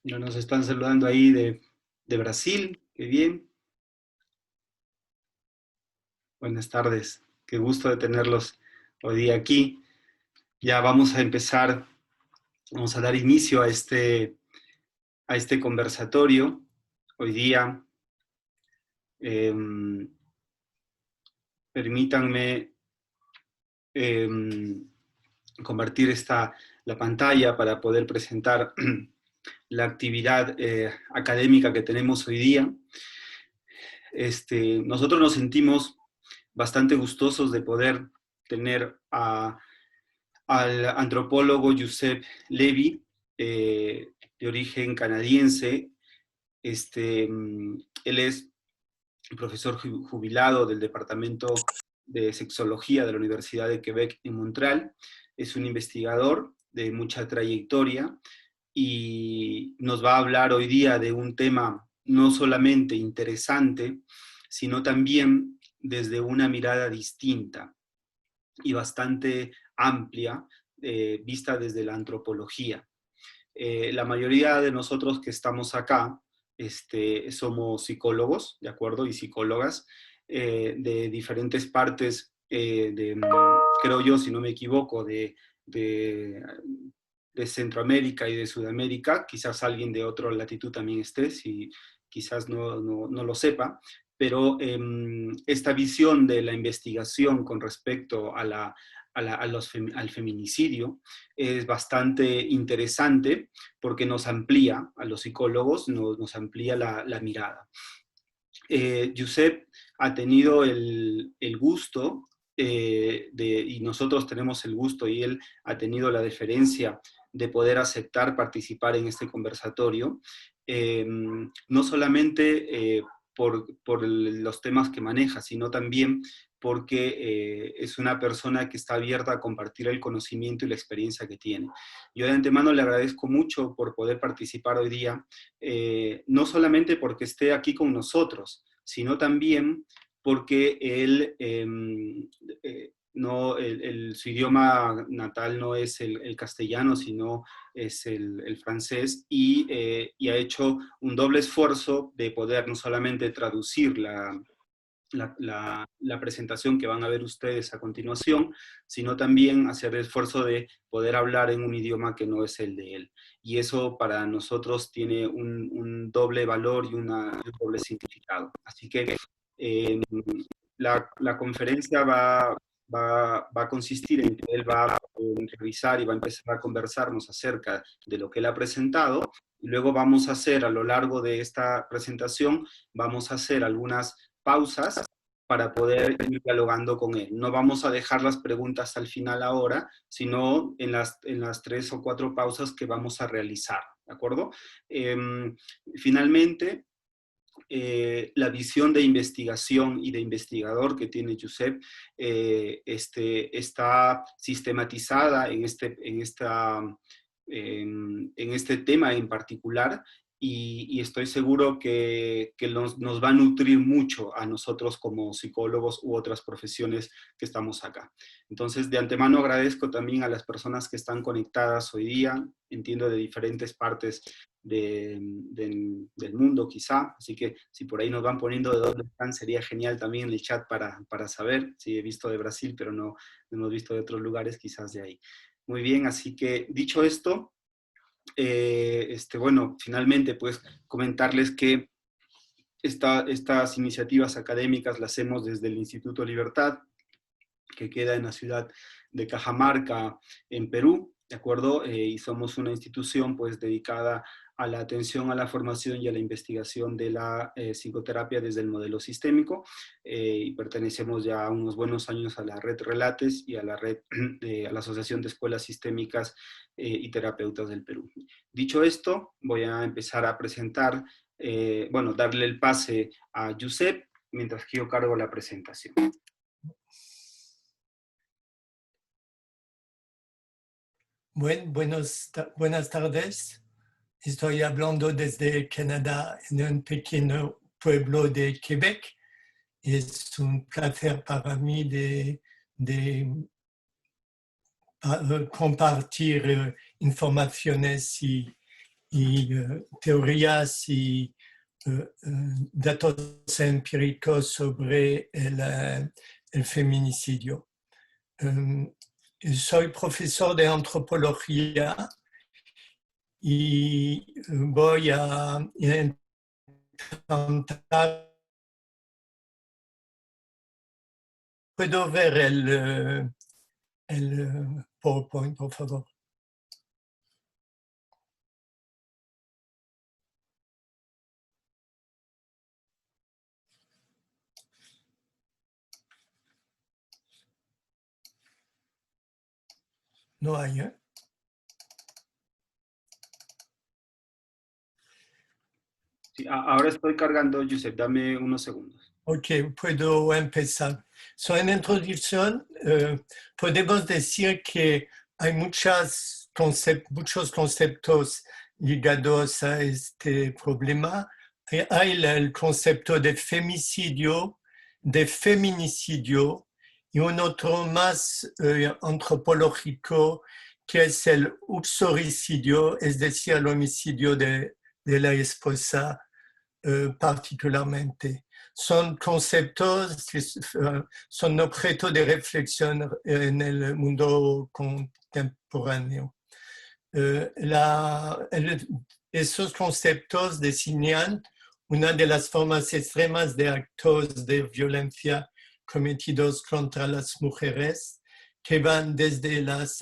Ya nos están saludando ahí de Brasil, qué bien. Buenas tardes, qué gusto de tenerlos hoy día aquí. Ya vamos a empezar, vamos a dar inicio a este conversatorio. Hoy día, eh, permítanme eh, convertir la pantalla para poder presentar la actividad académica que tenemos hoy día. Nosotros nos sentimos bastante gustosos de poder tener al antropólogo Joseph Levy, de origen canadiense. Él es profesor jubilado del Departamento de Sexología de la Universidad de Quebec en Montreal. Es un investigador de mucha trayectoria y nos va a hablar hoy día de un tema no solamente interesante, sino también desde una mirada distinta y bastante amplia, vista desde la antropología. La mayoría de nosotros que estamos acá somos psicólogos, ¿de acuerdo? Y psicólogas de diferentes partes, creo yo, si no me equivoco, de, de Centroamérica y de Sudamérica. Quizás alguien de otra latitud también esté, si quizás no lo sepa, pero esta visión de la investigación con respecto al feminicidio es bastante interesante porque nos amplía, a los psicólogos, nos amplía la mirada. Josep ha tenido el gusto, y nosotros tenemos el gusto, y él ha tenido la deferencia de poder aceptar participar en este conversatorio, no solamente por los temas que maneja, sino también porque es una persona que está abierta a compartir el conocimiento y la experiencia que tiene. Yo de antemano le agradezco mucho por poder participar hoy día, no solamente porque esté aquí con nosotros, sino también porque él, no, su idioma natal no es el castellano, sino es el francés, y ha hecho un doble esfuerzo de poder no solamente traducir la presentación que van a ver ustedes a continuación, sino también hacer el esfuerzo de poder hablar en un idioma que no es el de él. Y eso para nosotros tiene un doble valor y un doble significado. Así que la conferencia va a consistir en que él va a revisar y va a empezar a conversarnos acerca de lo que él ha presentado, y luego vamos a hacer, a lo largo de esta presentación, vamos a hacer algunas pausas para poder ir dialogando con él. No vamos a dejar las preguntas al final ahora, sino en las 3 o 4 pausas que vamos a realizar, ¿de acuerdo? Finalmente, la visión de investigación y de investigador que tiene Josep está sistematizada en este tema en particular, y estoy seguro que nos va a nutrir mucho a nosotros como psicólogos u otras profesiones que estamos acá. Entonces, de antemano agradezco también a las personas que están conectadas hoy día, entiendo de diferentes partes del mundo quizá, así que si por ahí nos van poniendo de dónde están, sería genial también en el chat para saber. Sí, he visto de Brasil, pero no hemos visto de otros lugares, quizás de ahí. Muy bien, así que dicho esto, bueno, finalmente pues comentarles que estas iniciativas académicas las hacemos desde el Instituto Libertad, que queda en la ciudad de Cajamarca, en Perú, ¿de acuerdo? Y somos una institución pues dedicada a la atención a la formación y a la investigación de la psicoterapia desde el modelo sistémico, y pertenecemos ya unos buenos años a la red Relates y a la red, a la Asociación de Escuelas Sistémicas y Terapeutas del Perú. Dicho esto, voy a empezar a presentar, bueno, darle el pase a Josep, mientras que yo cargo la presentación. Buenas tardes. Estoy hablando desde Canadá, en un pequeño pueblo de Quebec. Es un placer para mí de compartir informaciones y y teorías y datos empíricos sobre el feminicidio. Soy profesor de antropología y voy a intentar. ¿Puedo ver el PowerPoint, por favor? No hay, ¿eh? Sí, ahora estoy cargando, Josep, dame unos segundos. Ok, puedo empezar. En introducción, podemos decir que hay muchos conceptos ligados a este problema. Hay el concepto de femicidio, de feminicidio y un otro más antropológico que es el uxoricidio, es decir, el homicidio de la esposa particularmente. Son conceptos que son objeto de reflexión en el mundo contemporáneo. Esos conceptos designan una de las formas extremas de actos de violencia cometidos contra las mujeres, que van desde las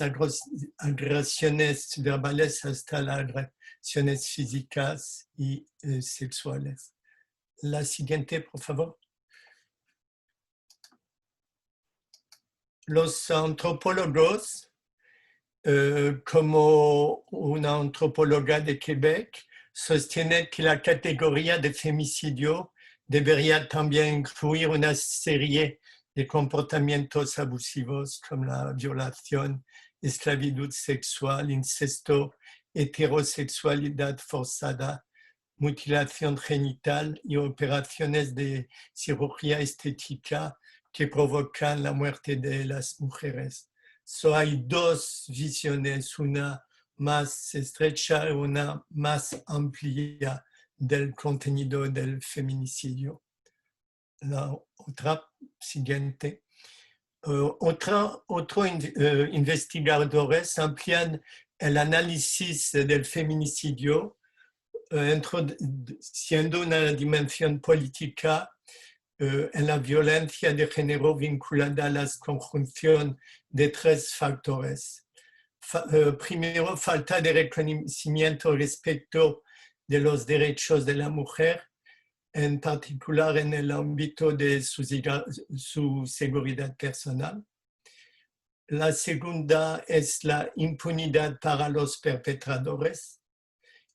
agresiones verbales hasta las agresiones físicas y sexuales. La siguiente, por favor. Los antropólogos, como una antropóloga de Quebec, sostienen que la categoría de femicidio debería también incluir una serie de comportamientos abusivos como la violación, esclavitud sexual, incesto, heterosexualidad forzada, mutilación genital y operaciones de cirugía estética que provocan la muerte de las mujeres. Hay dos visiones, una más estrecha y una más amplia del contenido del feminicidio. La otra siguiente. Otros investigadores amplían el análisis del feminicidio siendo una dimensión política en la violencia de género vinculada a la conjunción de tres factores. Primero, falta de reconocimiento respecto de los derechos de la mujer, en particular en el ámbito de su seguridad personal. La segunda es la impunidad para los perpetradores.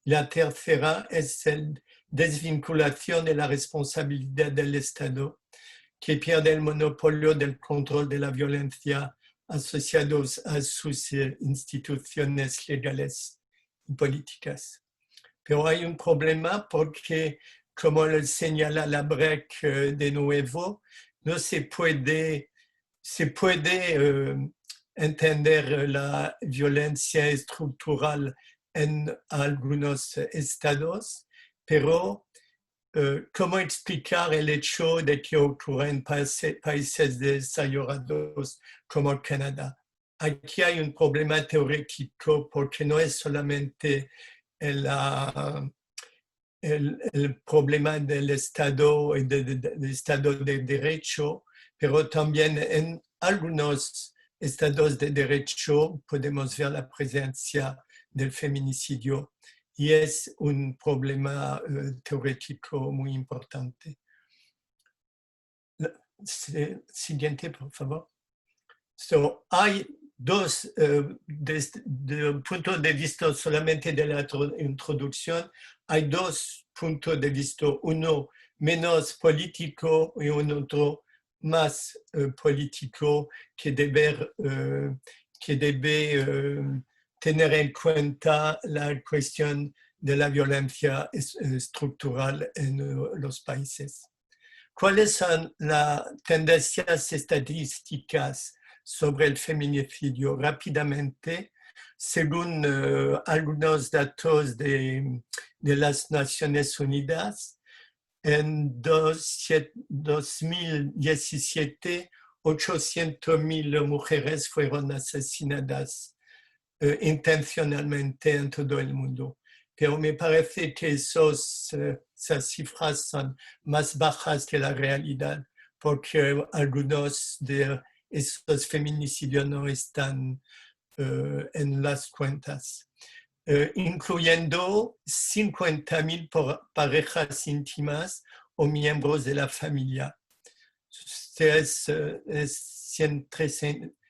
La tercera es la desvinculación de la responsabilidad del Estado, que pierde el monopolio del control de la violencia asociados a sus instituciones legales y políticas. Pero hay un problema porque, como lo señala Labrecque de nuevo, no se puede entender la violencia estructural en algunos estados, pero ¿cómo explicar el hecho de que ocurra en países desarrollados como Canadá? Aquí hay un problema teórico porque no es solamente el problema del Estado y del Estado de Derecho, pero también en algunos estados de derecho podemos ver la presencia del feminicidio y es un problema teórico muy importante. Siguiente, por favor. Hay dos, de un punto de vista solamente de la introducción, hay dos puntos de vista, uno menos político y un otro más político que debe tener en cuenta la cuestión de la violencia estructural en los países. ¿Cuáles son las tendencias estadísticas sobre el feminicidio? Rápidamente, Según algunos datos de las Naciones Unidas, en 2017, 800.000 mujeres fueron asesinadas intencionalmente en todo el mundo. Pero me parece que esas cifras son más bajas que la realidad, porque algunos de esos feminicidios no están en las cuentas, incluyendo 50.000 parejas íntimas o miembros de la familia. Es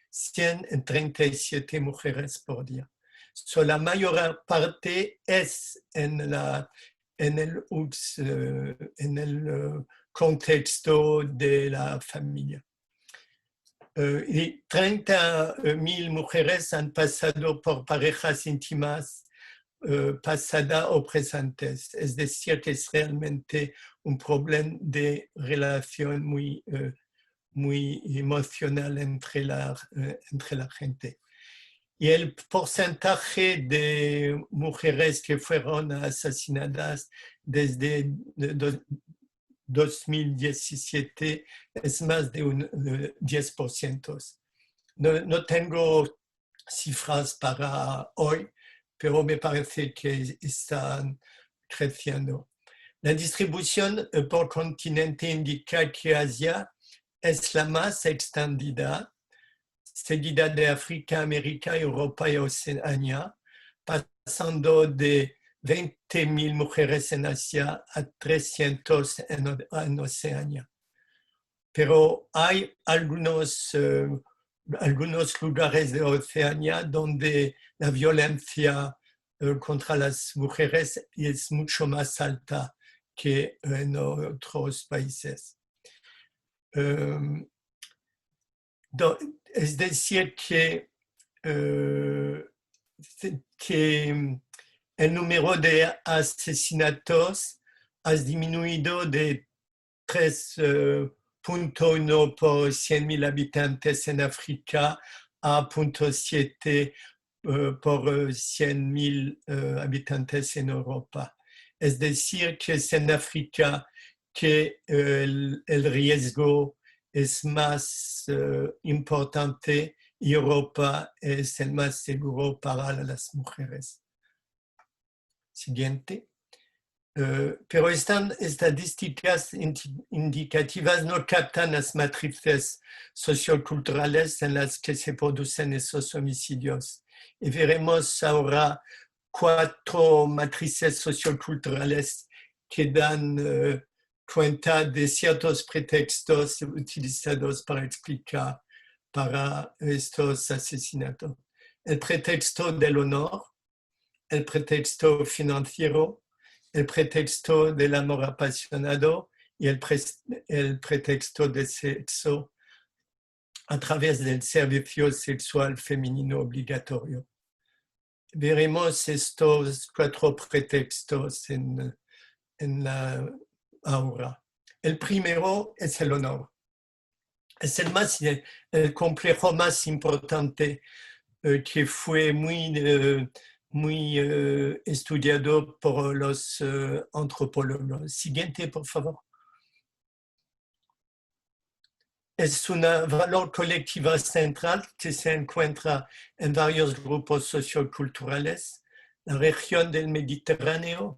137 mujeres por día. So, la mayor parte es en el contexto de la familia. Y 30.000 mujeres han pasado por parejas íntimas pasadas o presentes. Es decir, que es realmente un problema de relación muy emocional entre la gente. Y el porcentaje de mujeres que fueron asesinadas desde 2017 es más de un 10%. No tengo cifras para hoy, pero me parece que están creciendo. La distribución por continente indica que Asia es la más extendida, seguida de África, América, Europa y Oceanía, pasando de 20.000 mujeres en Asia a 300 en Oceanía. Pero hay algunos lugares de Oceanía donde la violencia contra las mujeres es mucho más alta que en otros países. Es decir, que el número de asesinatos ha disminuido de 3.1 por 100.000 habitantes en África a 0.7 por 100.000 habitantes en Europa. Es decir, que es en África que el riesgo es más importante y Europa es el más seguro para las mujeres. Siguiente. Pero estas estadísticas indicativas no captan las matrices socioculturales en las que se producen esos homicidios. Y veremos ahora 4 matrices socioculturales que dan cuenta de ciertos pretextos utilizados para explicar para estos asesinatos. El pretexto del honor, el pretexto financiero, el pretexto del amor apasionado y el pretexto del sexo a través del servicio sexual femenino obligatorio. Veremos estos 4 pretextos en la ahora. El primero es el honor. Es el complejo más importante que fue muy estudiado por los antropólogos. Siguiente, por favor. Es un valor colectivo central que se encuentra en varios grupos socioculturales, la región del Mediterráneo,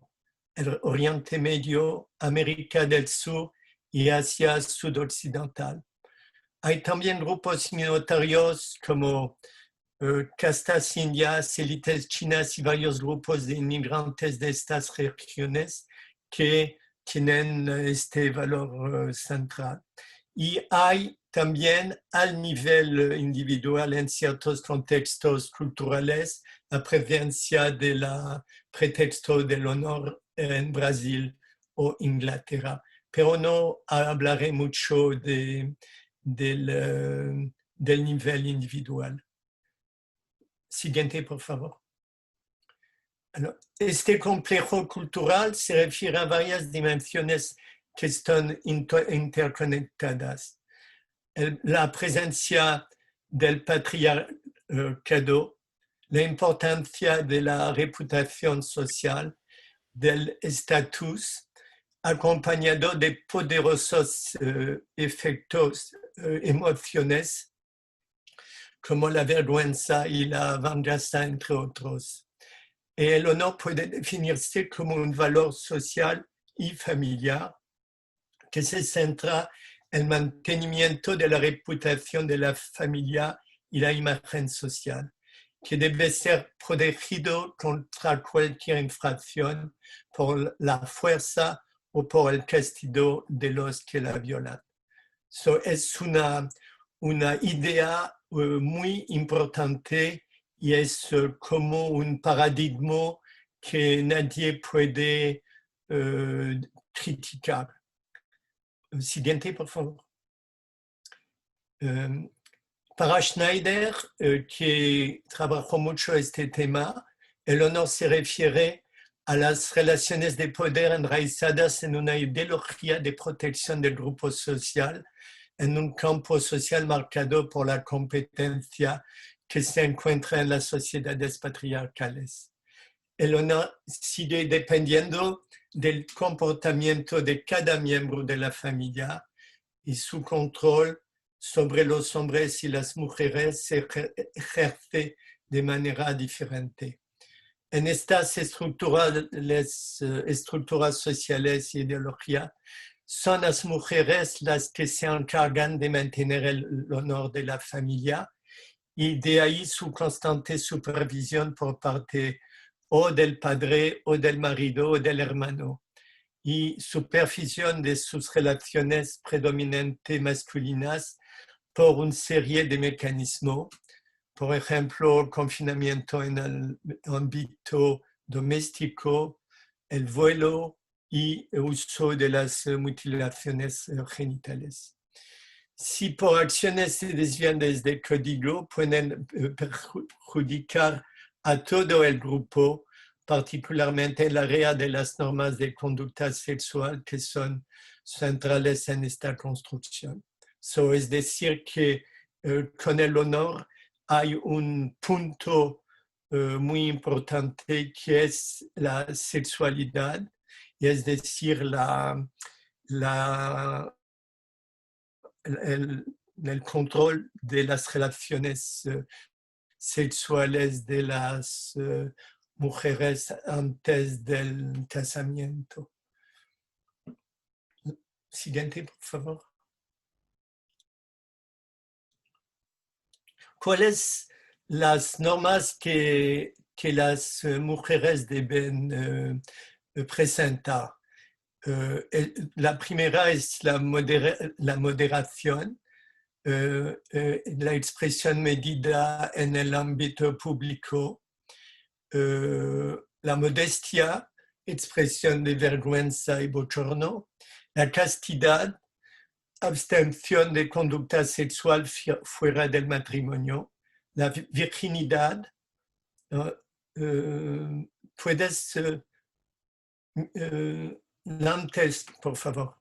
el Oriente Medio, América del Sur y Asia Sudoccidental. Hay también grupos minoritarios como castas indias, élites chinas y varios grupos de inmigrantes de estas regiones que tienen este valor central. Y hay también al nivel individual en ciertos contextos culturales la presencia del pretexto del honor en Brasil o Inglaterra. Pero no hablaré mucho del nivel individual. Siguiente, por favor. Alors, este complejo cultural se refiere a varias dimensiones que están interconectadas. La presencia del patriarcado, importancia de la reputación social, del estatus, acompañado de poderosos efectos emociones como la vergüenza y la venganza, entre otros. El honor puede definirse como un valor social y familiar que se centra en el mantenimiento de la reputación de la familia y la imagen social, que debe ser protegido contra cualquier infracción por la fuerza o por el castigo de los que la violan. Es una idea muy importante y es como un paradigma que nadie puede criticar. Siguiente, por favor. Para Schneider, que trabajó mucho este tema, el honor se refiere a las relaciones de poder enraizadas en una ideología de protección del grupo social, en un campo social marcado por la competencia que se encuentra en las sociedades patriarcales. El honor sigue dependiendo del comportamiento de cada miembro de la familia y su control sobre los hombres y las mujeres se ejerce de manera diferente. En estas estructuras sociales y ideología, son las mujeres las que se encargan de mantener el honor de la familia y de ahí su constante supervisión por parte o del padre o del marido o del hermano y supervisión de sus relaciones predominantemente masculinas por una serie de mecanismos, por ejemplo, confinamiento en el ámbito doméstico, el vuelo y el uso de las mutilaciones genitales. Si por acciones se desvían desde el código, pueden perjudicar a todo el grupo, particularmente en el área de las normas de conducta sexual que son centrales en esta construcción. Es decir, que con el honor hay un punto muy importante que es la sexualidad, y es decir, el control de las relaciones sexuales de las mujeres antes del casamiento. Siguiente, por favor. ¿Cuáles las normas que las mujeres deben presentar? La primera es la moderación, la expresión medida en el ámbito público, la modestia, expresión de vergüenza y bochorno, la castidad, abstención de conducta sexual fuera del matrimonio, la virginidad. ¿Puedes antes, por favor?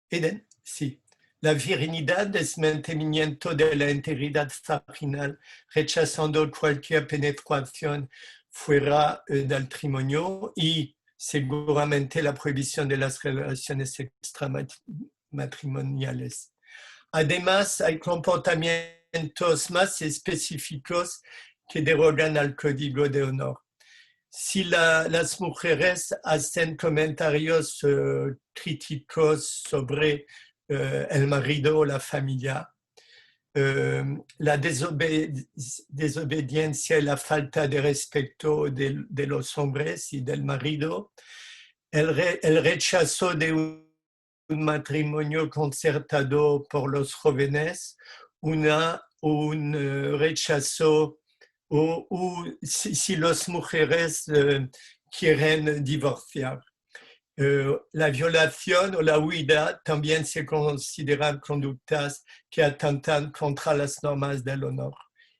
Eden, sí. La virginidad es mantenimiento de la integridad vaginal, rechazando cualquier penetración fuera del matrimonio y seguramente la prohibición de las relaciones extramatrimoniales. Además, hay comportamientos más específicos que derogan al código de honor. Si las mujeres hacen comentarios críticos sobre el marido o la familia, la desobediencia y la falta de respeto de los hombres y del marido, el rechazo de un matrimonio concertado por los jóvenes, un rechazo o si las mujeres quieren divorciar. La violación o la huida también se consideran conductas que atentan contra las normas del honor.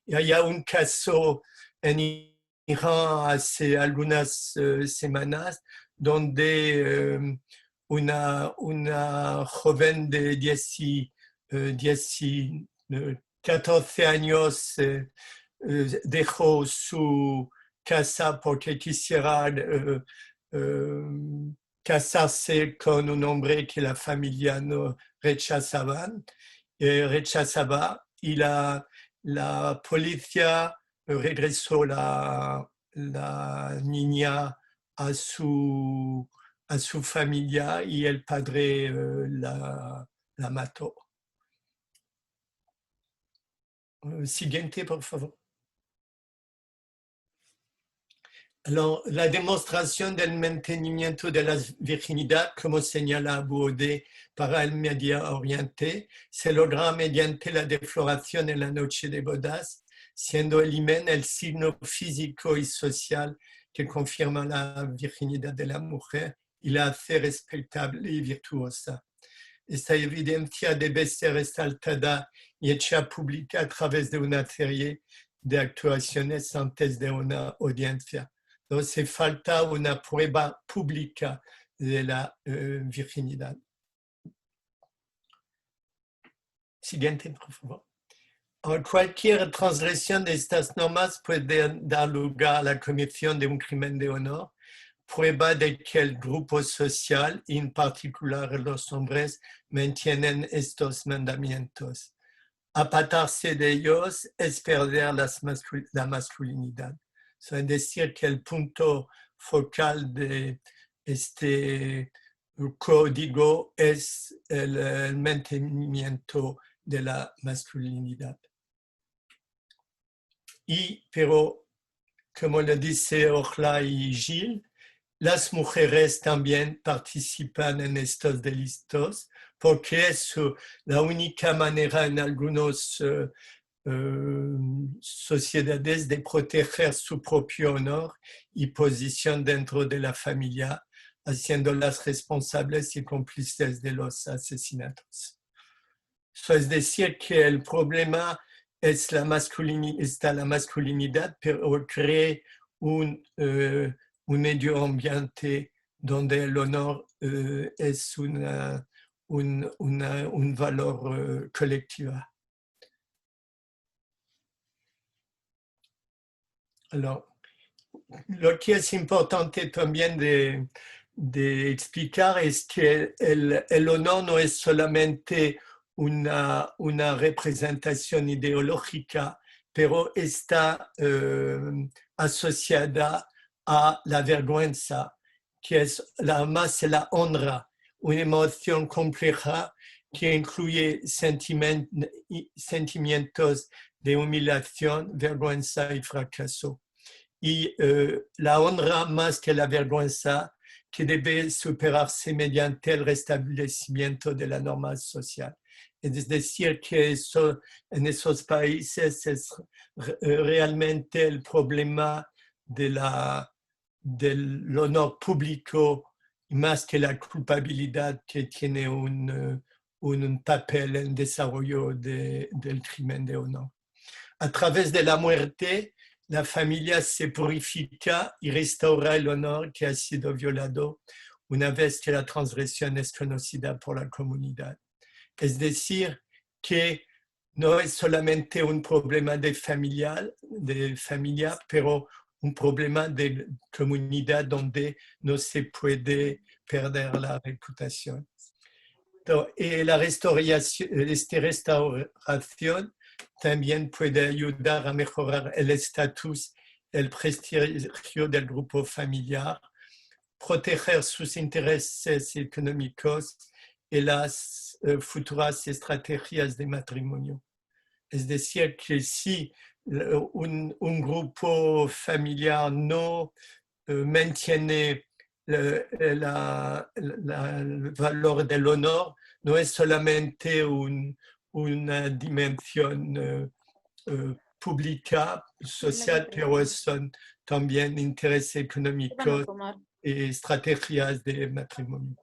Y hay un caso en Irán hace algunas semanas donde una joven de 14 años dejó su casa porque quisiera casarse con un hombre que la familia no rechazaba y la policía regresó la niña a su familia y el padre la mató. Siguiente, por favor. Alors, la demostración del mantenimiento de la virginidad, como señala Bourdet para el Medio Oriente, se logra mediante la defloración en la noche de bodas, siendo el himen el signo físico y social que confirma la virginidad de la mujer y la hace respetable y virtuosa. Esta evidencia debe ser resaltada y hecha pública a través de una serie de actuaciones antes de una audiencia. Entonces falta una prueba pública de la virginidad. Siguiente, por favor. Cualquier transgresión de estas normas puede dar lugar a la comisión de un crimen de honor, prueba de que el grupo social, en particular los hombres, mantienen estos mandamientos. Apartarse de ellos es perder la masculinidad. Es decir, que el punto focal de este código es el mantenimiento de la masculinidad. Pero, como lo dice Orla y Gilles, las mujeres también participan en estos delitos porque es la única manera en algunas sociedades de proteger su propio honor y posición dentro de la familia, haciéndolas responsables y cómplices de los asesinatos. Es decir, que el problema es la masculinidad, pero cree un medio ambiente donde el honor es un valor colectivo. Alors, lo que es importante también de explicar es que el honor no es solamente una representación ideológica, pero está asociada a la vergüenza, que es más la honra, una emoción compleja que incluye sentimientos de humillación, vergüenza y fracaso. Y la honra más que la vergüenza, que debe superarse mediante el restablecimiento de la norma social. Es decir, que en esos países es realmente el problema del honor público más que la culpabilidad que tiene un papel en el desarrollo del crimen de honor. A través de la muerte, la familia se purifica y restaura el honor que ha sido violado una vez que la transgresión es conocida por la comunidad. Es decir, que no es solamente un problema de familia, pero un problema de comunidad donde no se puede perder la reputación. Y la restauración también puede ayudar a mejorar el estatus, el prestigio del grupo familiar, proteger sus intereses económicos y las futuras estrategias de matrimonio. Es decir, que si un grupo familiar no mantiene el valor del honor, no es solamente una dimensión pública, social, pero son también intereses económicos y estrategias de matrimonio.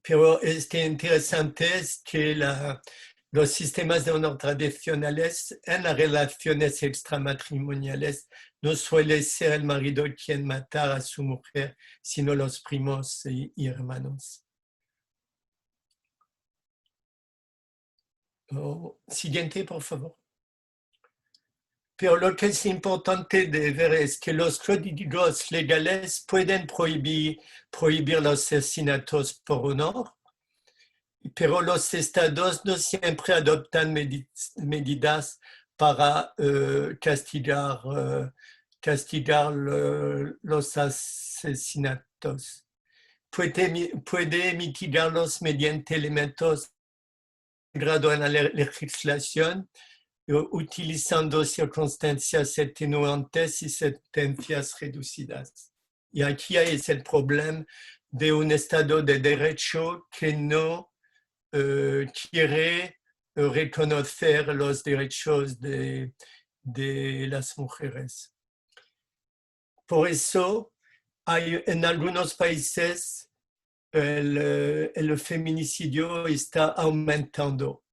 Pero interesante es que los sistemas de honor tradicionales en las relaciones extramatrimoniales no suele ser el marido quien mata a su mujer, sino los primos y hermanos. Siguiente, por favor. Pero lo que es importante de ver es que los códigos legales pueden prohibir los asesinatos por honor, pero los estados no siempre adoptan medidas para castigar los asesinatos. Puede mitigarlos mediante elementos integrados en la legislación, utilizando circunstancias atenuantes y sentencias reducidas. Y aquí es el problema de un Estado de Derecho que no quiere reconocer los derechos de las mujeres. Por eso, en algunos países el feminicidio está aumentando.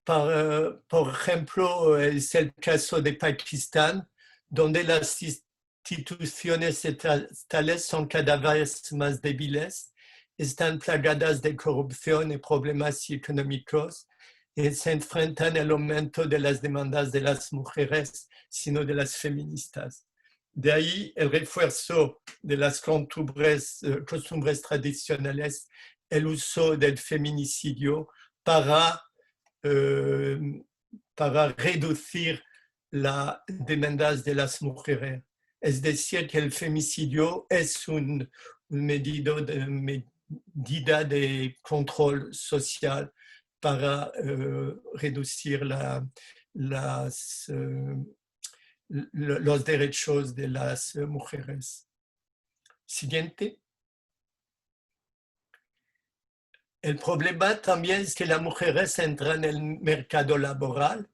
Por ejemplo, es el caso de Pakistán, donde las instituciones estatales son cada vez más débiles, están plagadas de corrupción y problemas económicos y se enfrentan al aumento de las demandas de las mujeres, sino de las feministas. De ahí el refuerzo de las costumbres tradicionales, el uso del feminicidio para reducir las demandas de las mujeres. Es decir, que el femicidio es una medida de control social para reducir los derechos de las mujeres. Siguiente. El problema también es que las mujeres entran en el mercado laboral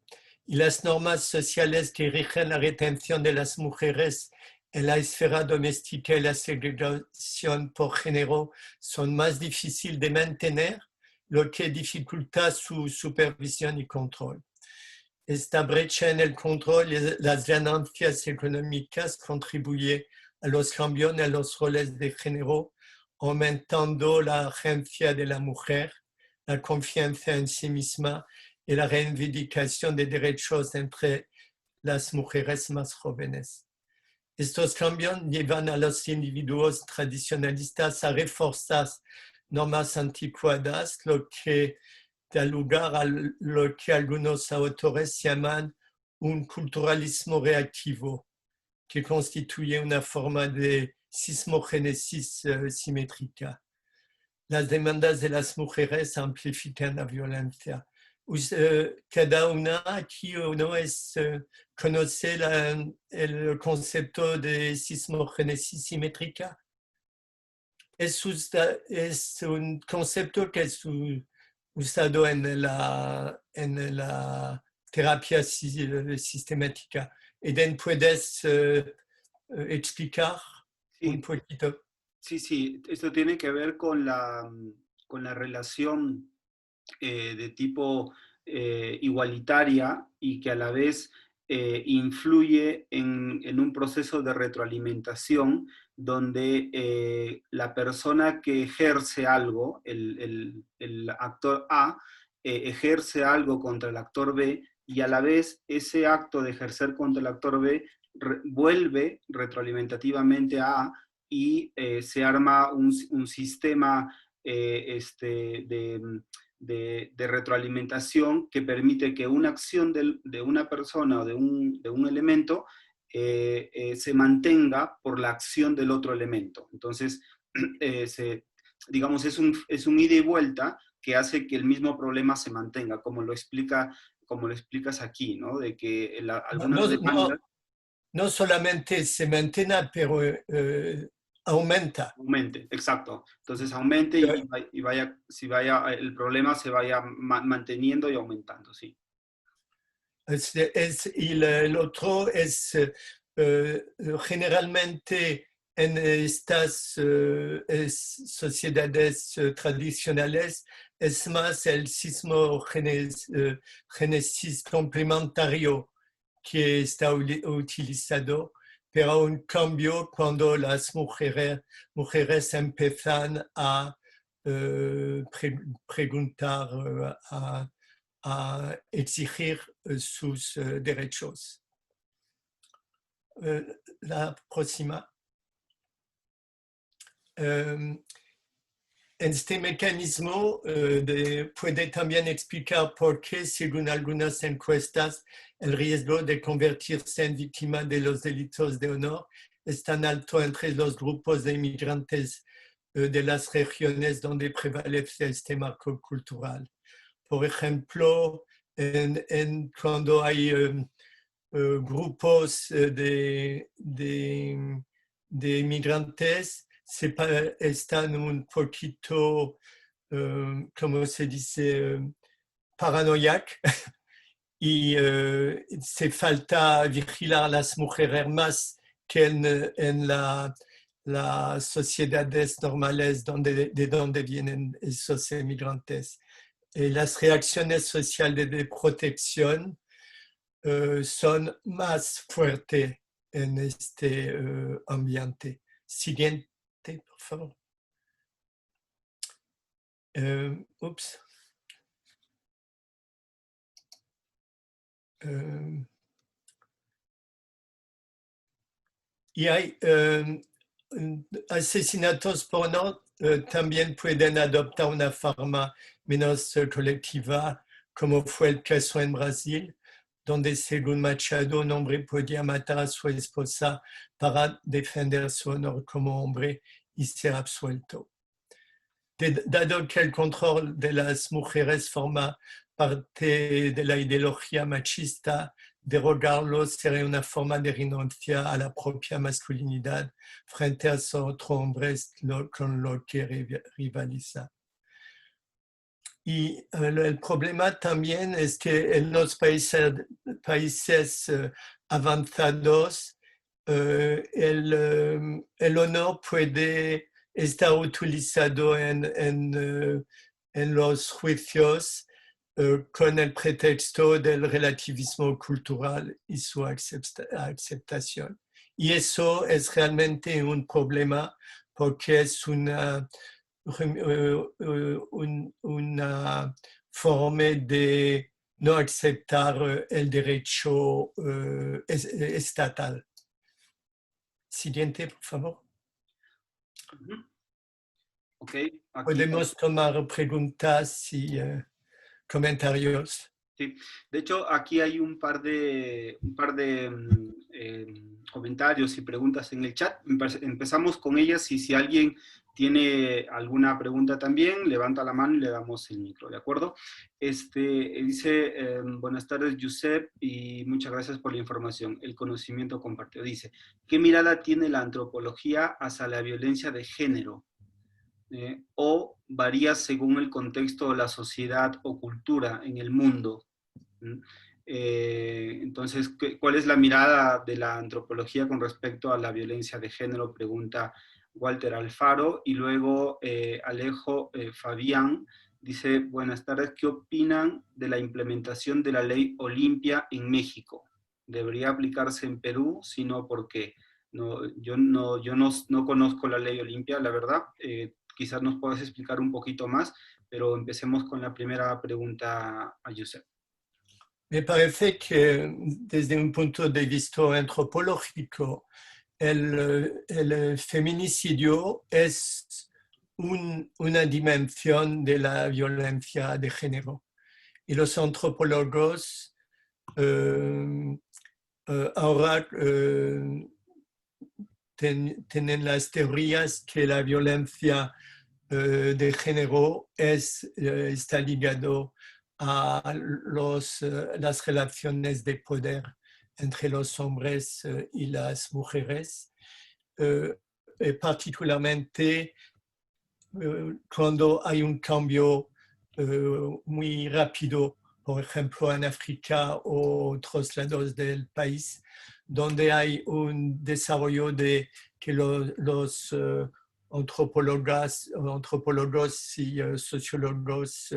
y las normas sociales que rigen la retención de las mujeres en la esfera doméstica y la segregación por género son más difíciles de mantener, lo que dificulta su supervisión y control. Esta brecha en el control y las ganancias económicas contribuyen a los cambios en los roles de género, aumentando la agencia de la mujer, la confianza en sí misma y la reivindicación de derechos entre las mujeres más jóvenes. Estos cambios llevan a los individuos tradicionalistas a reforzar normas anticuadas, lo que da lugar a lo que algunos autores llaman un culturalismo reactivo, que constituye una forma de sismogénesis simétrica. Las demandas de las mujeres amplifican la violencia. Cada una aquí uno conoce el concepto de sismogénesis simétrica. Es un concepto que es usado en la terapia sistemática. Eden, ¿puedes explicar un Sí, poquito? sí, esto tiene que ver con la relación de tipo igualitaria y que a la vez influye en un proceso de retroalimentación donde la persona que ejerce algo, el actor A, ejerce algo contra el actor B y a la vez ese acto de ejercer contra el actor B vuelve retroalimentativamente a A y se arma un sistema de retroalimentación que permite que una acción de una persona o de un elemento se mantenga por la acción del otro elemento. Entonces, digamos, es un ida y vuelta que hace que el mismo problema se mantenga, como lo explicas aquí, ¿no? De que algunas demandas No solamente se mantiene, pero aumenta. aumente, exacto. Entonces aumente y vaya, el problema se vaya manteniendo y aumentando, sí. Y el otro es generalmente en estas sociedades tradicionales es más el sismogénesis complementario que está utilizado, pero un cambio cuando las mujeres empiezan a preguntar a exigir sus derechos. La próxima. Este mecanismo puede también explicar por qué, según algunas encuestas, el riesgo de convertirse en víctima de los delitos de honor es tan alto entre los grupos de inmigrantes de las regiones donde prevalece este marco cultural. Por ejemplo, cuando hay grupos de inmigrantes, están un poquito, como se dice, paranoiac y se falta vigilar a las mujeres más que en las sociedades normales de donde vienen esos inmigrantes. Y las reacciones sociales de protección son más fuertes en este ambiente. Siguiente, por favor. Ups. Y hay asesinatos por honor también pueden adoptar una forma menos colectiva, como fue el caso en Brasil, donde según Machado un hombre podía matar a su esposa para defender su honor como hombre y ser absuelto. Dado que el control de las mujeres forma parte de la ideología machista, derogarlo sería una forma de renuncia a la propia masculinidad frente a otro hombre con lo que rivaliza. Y el problema también es que en los países avanzados, el honor puede estar utilizado en los juicios con el pretexto del relativismo cultural y su aceptación. Y eso es realmente un problema porque es una forma de no aceptar el derecho estatal. Siguiente, por favor. Okay, aquí, podemos tomar preguntas y comentarios. Sí, de hecho aquí hay un par de comentarios y preguntas en el chat. Empezamos con ellas y si alguien tiene alguna pregunta también, levanta la mano y le damos el micro, ¿de acuerdo? Dice, buenas tardes, Josep, y muchas gracias por la información, el conocimiento compartido. Dice, ¿qué mirada tiene la antropología hacia la violencia de género? O varía según el contexto de la sociedad o cultura en el mundo. Entonces, ¿cuál es la mirada de la antropología con respecto a la violencia de género? Pregunta Walter Alfaro. Y luego Alejo Fabián dice, buenas tardes, ¿qué opinan de la implementación de la ley Olimpia en México? ¿Debería aplicarse en Perú? Si no, ¿por qué? Yo no conozco la ley Olimpia, la verdad. Quizás nos puedas explicar un poquito más, pero empecemos con la primera pregunta a Josep. Me parece que desde un punto de vista antropológico, el feminicidio es una dimensión de la violencia de género. Y los antropólogos ahora tienen las teorías que la violencia de género está ligado a las relaciones de poder entre los hombres y las mujeres, particularmente cuando hay un cambio muy rápido, por ejemplo en África o otros lados del país, donde hay un desarrollo de que los antropólogos y sociólogos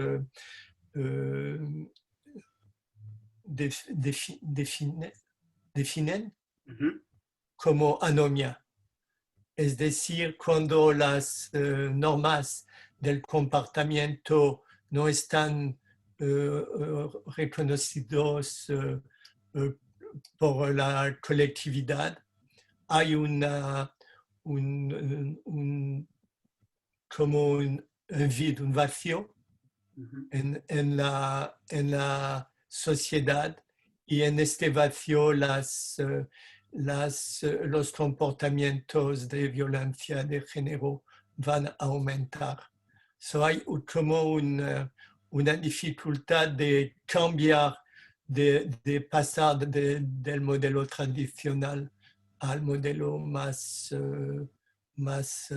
definen como anomia. Es decir, cuando las normas del comportamiento no están reconocidos por la colectividad. Hay como un vide, un vacío en la sociedad, y en este vacío los comportamientos de violencia de género van a aumentar. Hay como una dificultad de cambiar, de pasar del modelo tradicional al modelo más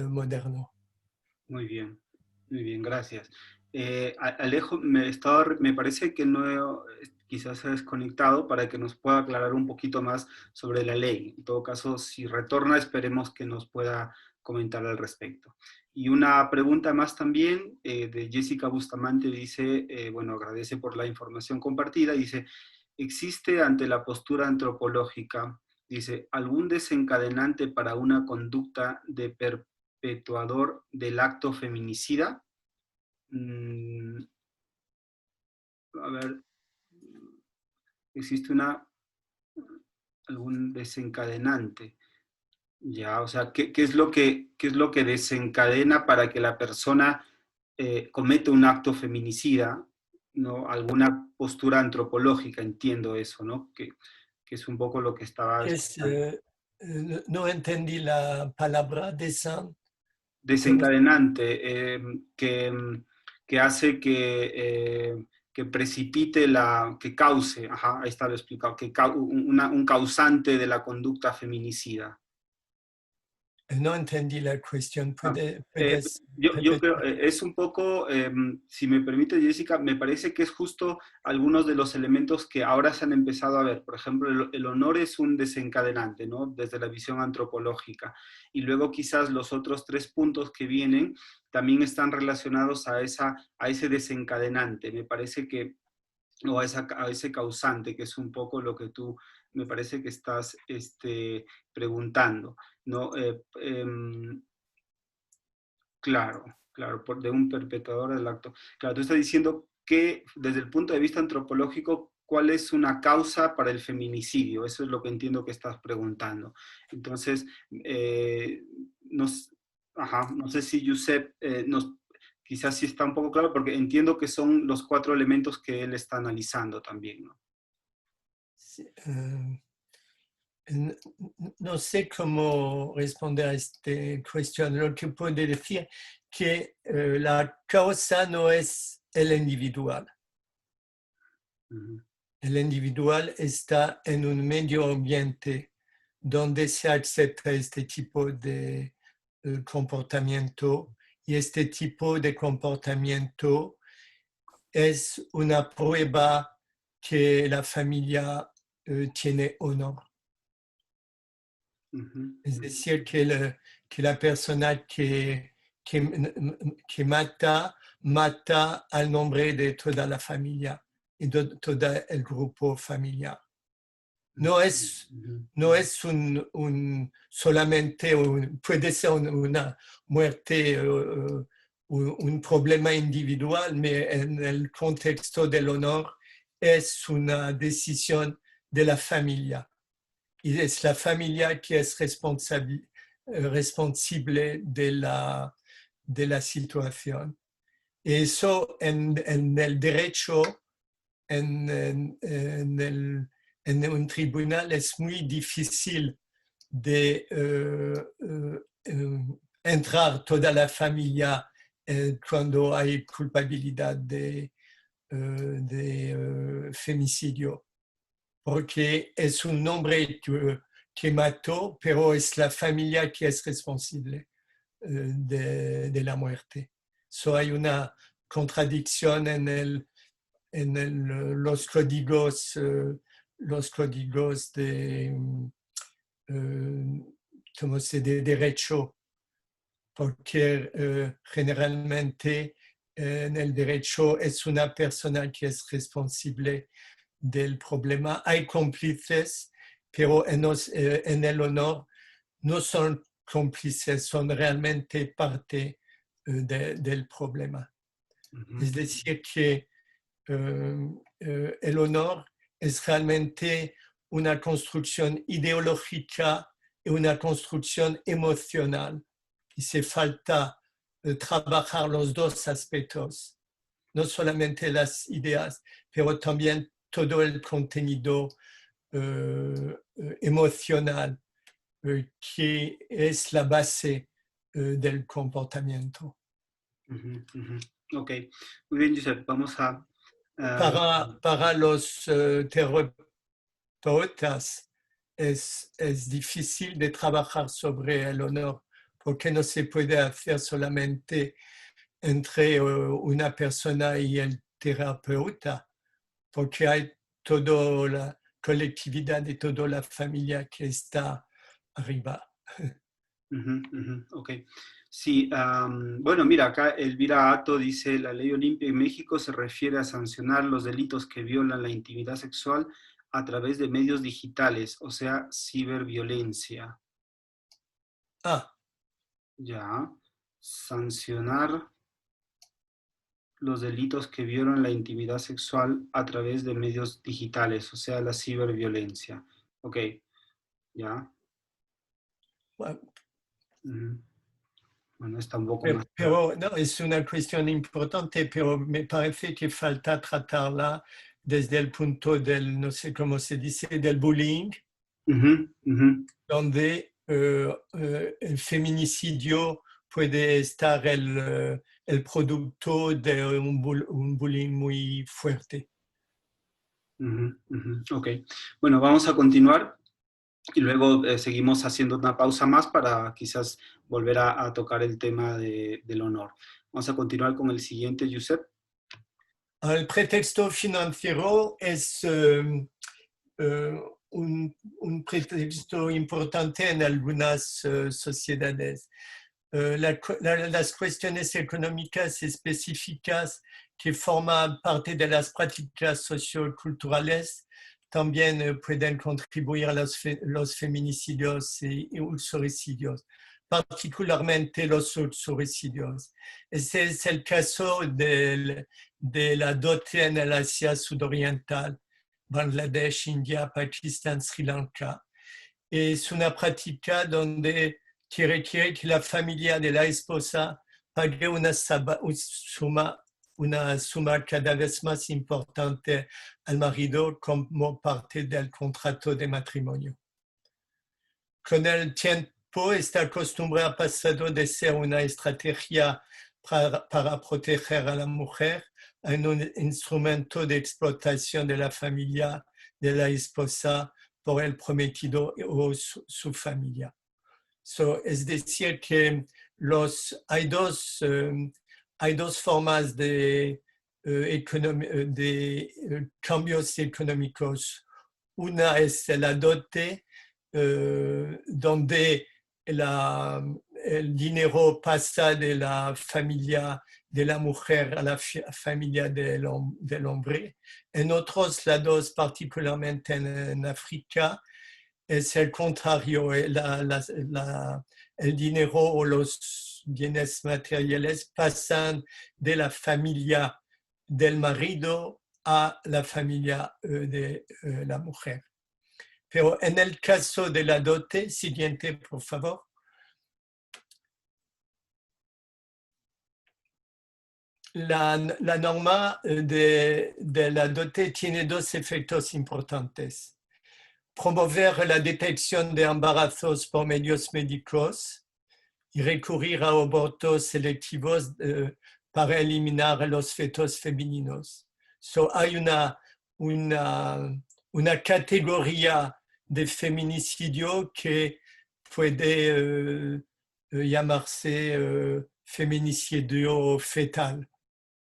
moderno. Muy bien, gracias. Alejo, me parece que no, quizás se ha desconectado para que nos pueda aclarar un poquito más sobre la ley. En todo caso, si retorna, esperemos que nos pueda comentar al respecto. Y una pregunta más también de Jessica Bustamante, dice, bueno, agradece por la información compartida, dice, ¿existe ante la postura antropológica, dice, algún desencadenante para una conducta de perpetuador del acto feminicida? A ver, existe algún desencadenante. Ya, o sea, ¿qué es lo que desencadena para que la persona cometa un acto feminicida? ¿No? Alguna postura antropológica, entiendo eso, ¿no? Que es un poco lo que estaba explicando. No entendí la palabra Desencadenante, que hace que precipite que cause, ajá, ahí está lo explicado, un causante de la conducta feminicida. No entendí la cuestión. Ah, ¿Puedes yo repetir? creo, es un poco, si me permite, Jessica, me parece que es justo algunos de los elementos que ahora se han empezado a ver. Por ejemplo, el honor es un desencadenante, ¿no? Desde la visión antropológica. Y luego quizás los otros tres puntos que vienen también están relacionados a ese desencadenante. Me parece que, o a ese causante, que es un poco lo que tú me parece que estás preguntando, ¿no? Claro, claro, de un perpetuador del acto. Claro, tú estás diciendo que desde el punto de vista antropológico, ¿cuál es una causa para el feminicidio? Eso es lo que entiendo que estás preguntando. Entonces, no, ajá, no sé si Josep quizás sí está un poco claro, porque entiendo que son los cuatro elementos que él está analizando también, ¿no? Sí, no sé cómo responder a esta cuestión. Lo que puedo decir que la causa no es el individual. Uh-huh. El individual está en un medio ambiente donde se acepta este tipo de comportamiento, y este tipo de comportamiento es una prueba que la familia tiene honor. Uh-huh. Es decir, que la persona que mata al nombre de toda la familia y de todo el grupo familiar. No es solamente puede ser una muerte, un problema individual, pero en el contexto del honor es una decisión de la familia. Y es la familia que es responsable de la situación. Eso en el derecho, en un tribunal, es muy difícil de entrar toda la familia cuando hay culpabilidad de femicidio, porque es un hombre que mató, pero es la familia que es responsable de la muerte. Hay una contradicción en los códigos de derecho, porque generalmente en el derecho es una persona que es responsable del problema. Hay cómplices, pero en el honor no son cómplices, son realmente parte del problema. Uh-huh. Es decir, que el honor es realmente una construcción ideológica y una construcción emocional. Y se falta trabajar los dos aspectos, no solamente las ideas, pero también todo el contenido emocional que es la base del comportamiento. Ok, muy bien, Josep, vamos a... Para los terapeutas es difícil de trabajar sobre el honor porque no se puede hacer solamente entre una persona y el terapeuta, porque hay toda la colectividad y toda la familia que está arriba. Ok. Sí, bueno, mira, acá Elvira Ato dice, la ley Olimpia en México se refiere a sancionar los delitos que violan la intimidad sexual a través de medios digitales, o sea, ciberviolencia. Ah, Ya, sancionar los delitos que violan la intimidad sexual a través de medios digitales, o sea, la ciberviolencia. Ok, ya. bueno, Bueno, está un poco más... pero no, es una cuestión importante, pero me parece que falta tratarla desde el punto del, no sé cómo se dice, del bullying, donde el feminicidio puede estar el producto de un bullying muy fuerte. Ok, bueno, vamos a continuar y luego seguimos haciendo una pausa más para quizás volver a tocar el tema del honor. Vamos a continuar con el siguiente, Josep. El pretexto financiero es un pretexto importante en algunas sociedades. Las cuestiones económicas específicas que forman parte de las prácticas socioculturales también pueden contribuir a los feminicidios y uxoricidios, particularmente los uxoricidios. Ese es el caso de la dote en el Asia sudoriental, Bangladesh, India, Pakistán, Sri Lanka. Es una práctica donde que requiere que la familia de la esposa pague una suma cada vez más importante al marido como parte del contrato de matrimonio. Con el tiempo, esta costumbre ha pasado de ser una estrategia para proteger a la mujer a un instrumento de explotación de la familia de la esposa por el prometido o su familia. Es decir, que hay dos formas de cambios económicos. Una es la dote, donde el dinero pasa de la familia de la mujer a la familia del hombre. En otros lados, particularmente en África, es el contrario. El dinero o los bienes materiales pasan de la familia del marido a la familia de la mujer. Pero en el caso de la dote, siguiente, por favor. La norma de la dote tiene dos efectos importantes. Promover la detección de embarazos por medios médicos y recurrir a abortos selectivos para eliminar los fetos femeninos. Hay una categoría de feminicidio que puede llamarse feminicidio fetal,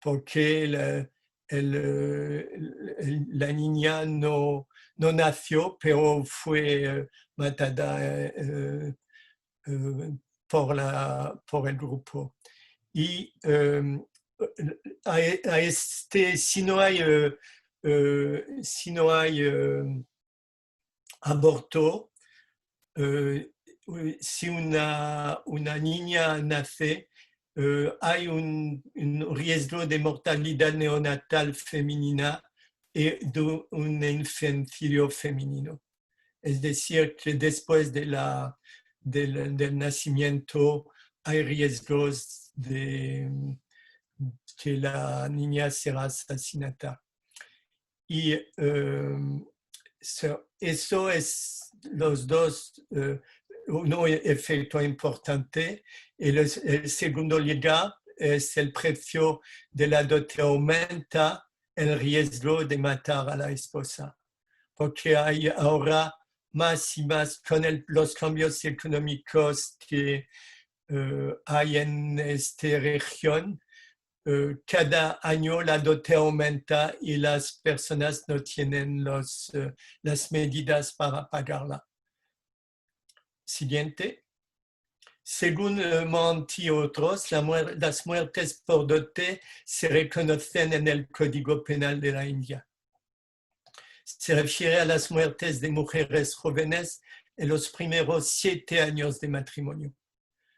porque la niña no nació, pero fue matada por el grupo. Y si no hay aborto, si una niña nace, hay un riesgo de mortalidad neonatal femenina y de un infanticio femenino. Es decir, que después del nacimiento hay riesgos de que la niña será asesinada. Y eso es los dos, un efecto importante. Y el segundo lugar es el precio de la dote aumenta el riesgo de matar a la esposa, porque hay ahora más y más con los cambios económicos que hay en esta región. Cada año la dote aumenta y las personas no tienen las medidas para pagarla. Siguiente. Según Monti y otros, las muertes por dote se reconocen en el Código Penal de la India. Se refiere a las muertes de mujeres jóvenes en los primeros 7 años de matrimonio.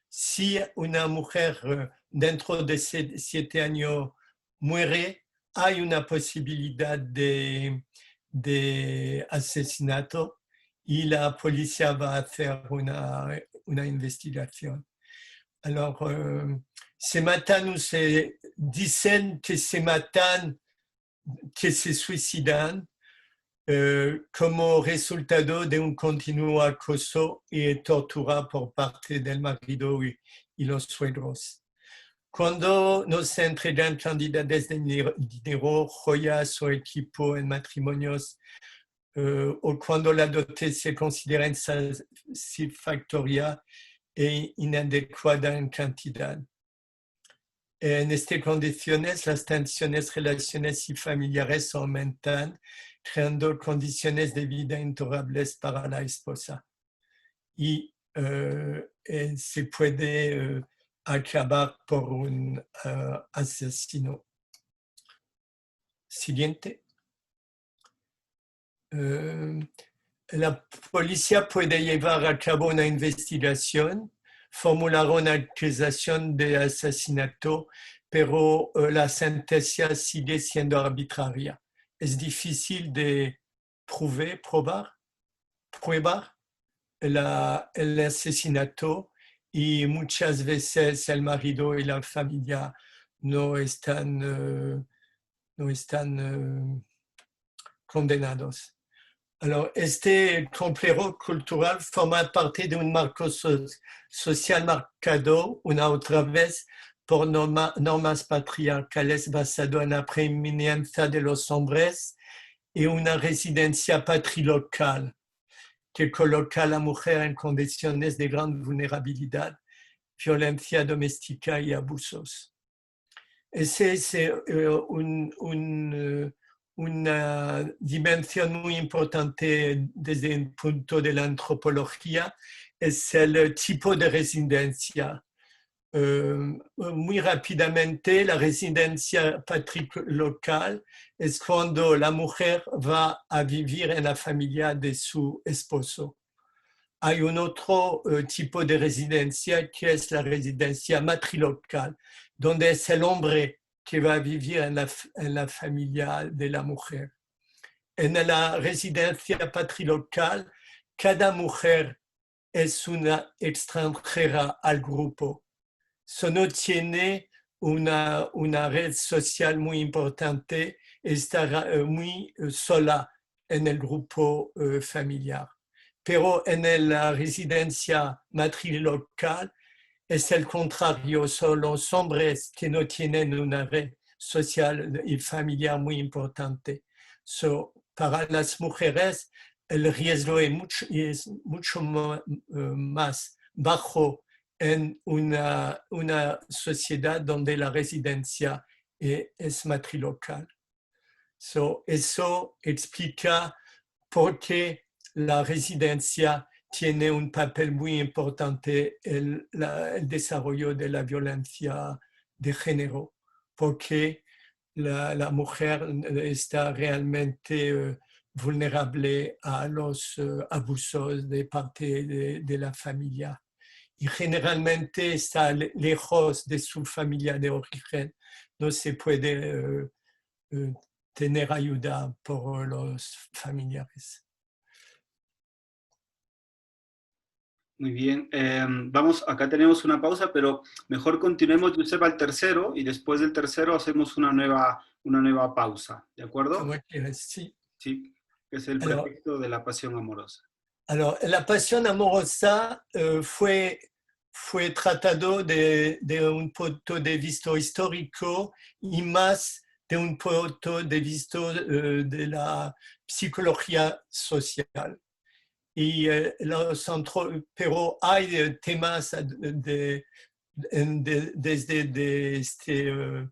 Si una mujer dentro de 7 años muere, hay una posibilidad de asesinato y la policía va a hacer una investigación. Alors, se matan o se dicen que se matan, que se suicidan, como resultado de un continuo acoso y tortura por parte del marido y los suegros. Cuando no se entregan cantidades de dinero, joyas o equipo en matrimonios, o cuando la dote se considera insatisfactoria e inadecuada en cantidad. En estas condiciones, las tensiones relaciones y familiares aumentan, creando condiciones de vida intolerables para la esposa. Y se puede acabar por un asesino. Siguiente. La policía puede llevar a cabo una investigación, formular una acusación de asesinato, pero la sentencia sigue siendo arbitraria. Es difícil de probar el asesinato y muchas veces el marido y la familia no están condenados. Alors, este complejo cultural forma parte de un marco social marcado una otra vez por normas patriarcales basado en la preeminencia de los hombres y una residencia patrilocal que coloca a la mujer en condiciones de gran vulnerabilidad, violencia doméstica y abusos. Ese es una dimensión muy importante desde el punto de la antropología, es el tipo de residencia. Muy rápidamente, la residencia patrilocal es cuando la mujer va a vivir en la familia de su esposo. Hay un otro tipo de residencia que es la residencia matrilocal, donde es el hombre que va a vivir en la familia de la mujer. En la residencia patrilocal, cada mujer es una extranjera al grupo. Eso no tiene una red social muy importante, está muy sola en el grupo familiar. Pero en la residencia matrilocal es el contrario, son los hombres que no tienen una red social y familiar muy importante. Para las mujeres el riesgo es mucho más bajo en una sociedad donde la residencia es matrilocal. Eso explica por qué la residencia tiene un papel muy importante en el desarrollo de la violencia de género, porque la mujer está realmente vulnerable a los abusos de parte de la familia. y generalmente está lejos de su familia de origen, no se puede tener ayuda por los familiares. Muy bien. Vamos, acá tenemos una pausa, pero mejor continuemos, Josep, al tercero y después del tercero hacemos una nueva pausa, ¿de acuerdo? Como quieres, sí. Sí, que es el pretexto de la pasión amorosa. Alors, la pasión amorosa fue tratado de un punto de vista histórico y más de un punto de vista de la psicología social. Y pero hay temas desde este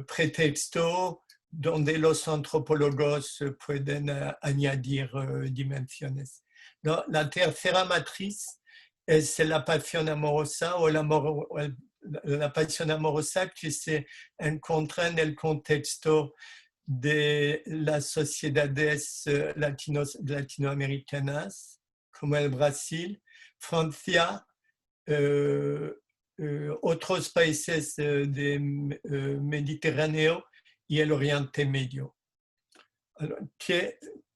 pretexto donde los antropólogos pueden añadir dimensiones. No, la tercera matriz es la pasión amorosa o la pasión amorosa que se encuentra en el contexto de las sociedades latinoamericanas, como el Brasil, Francia, otros países del Mediterráneo y el Oriente Medio.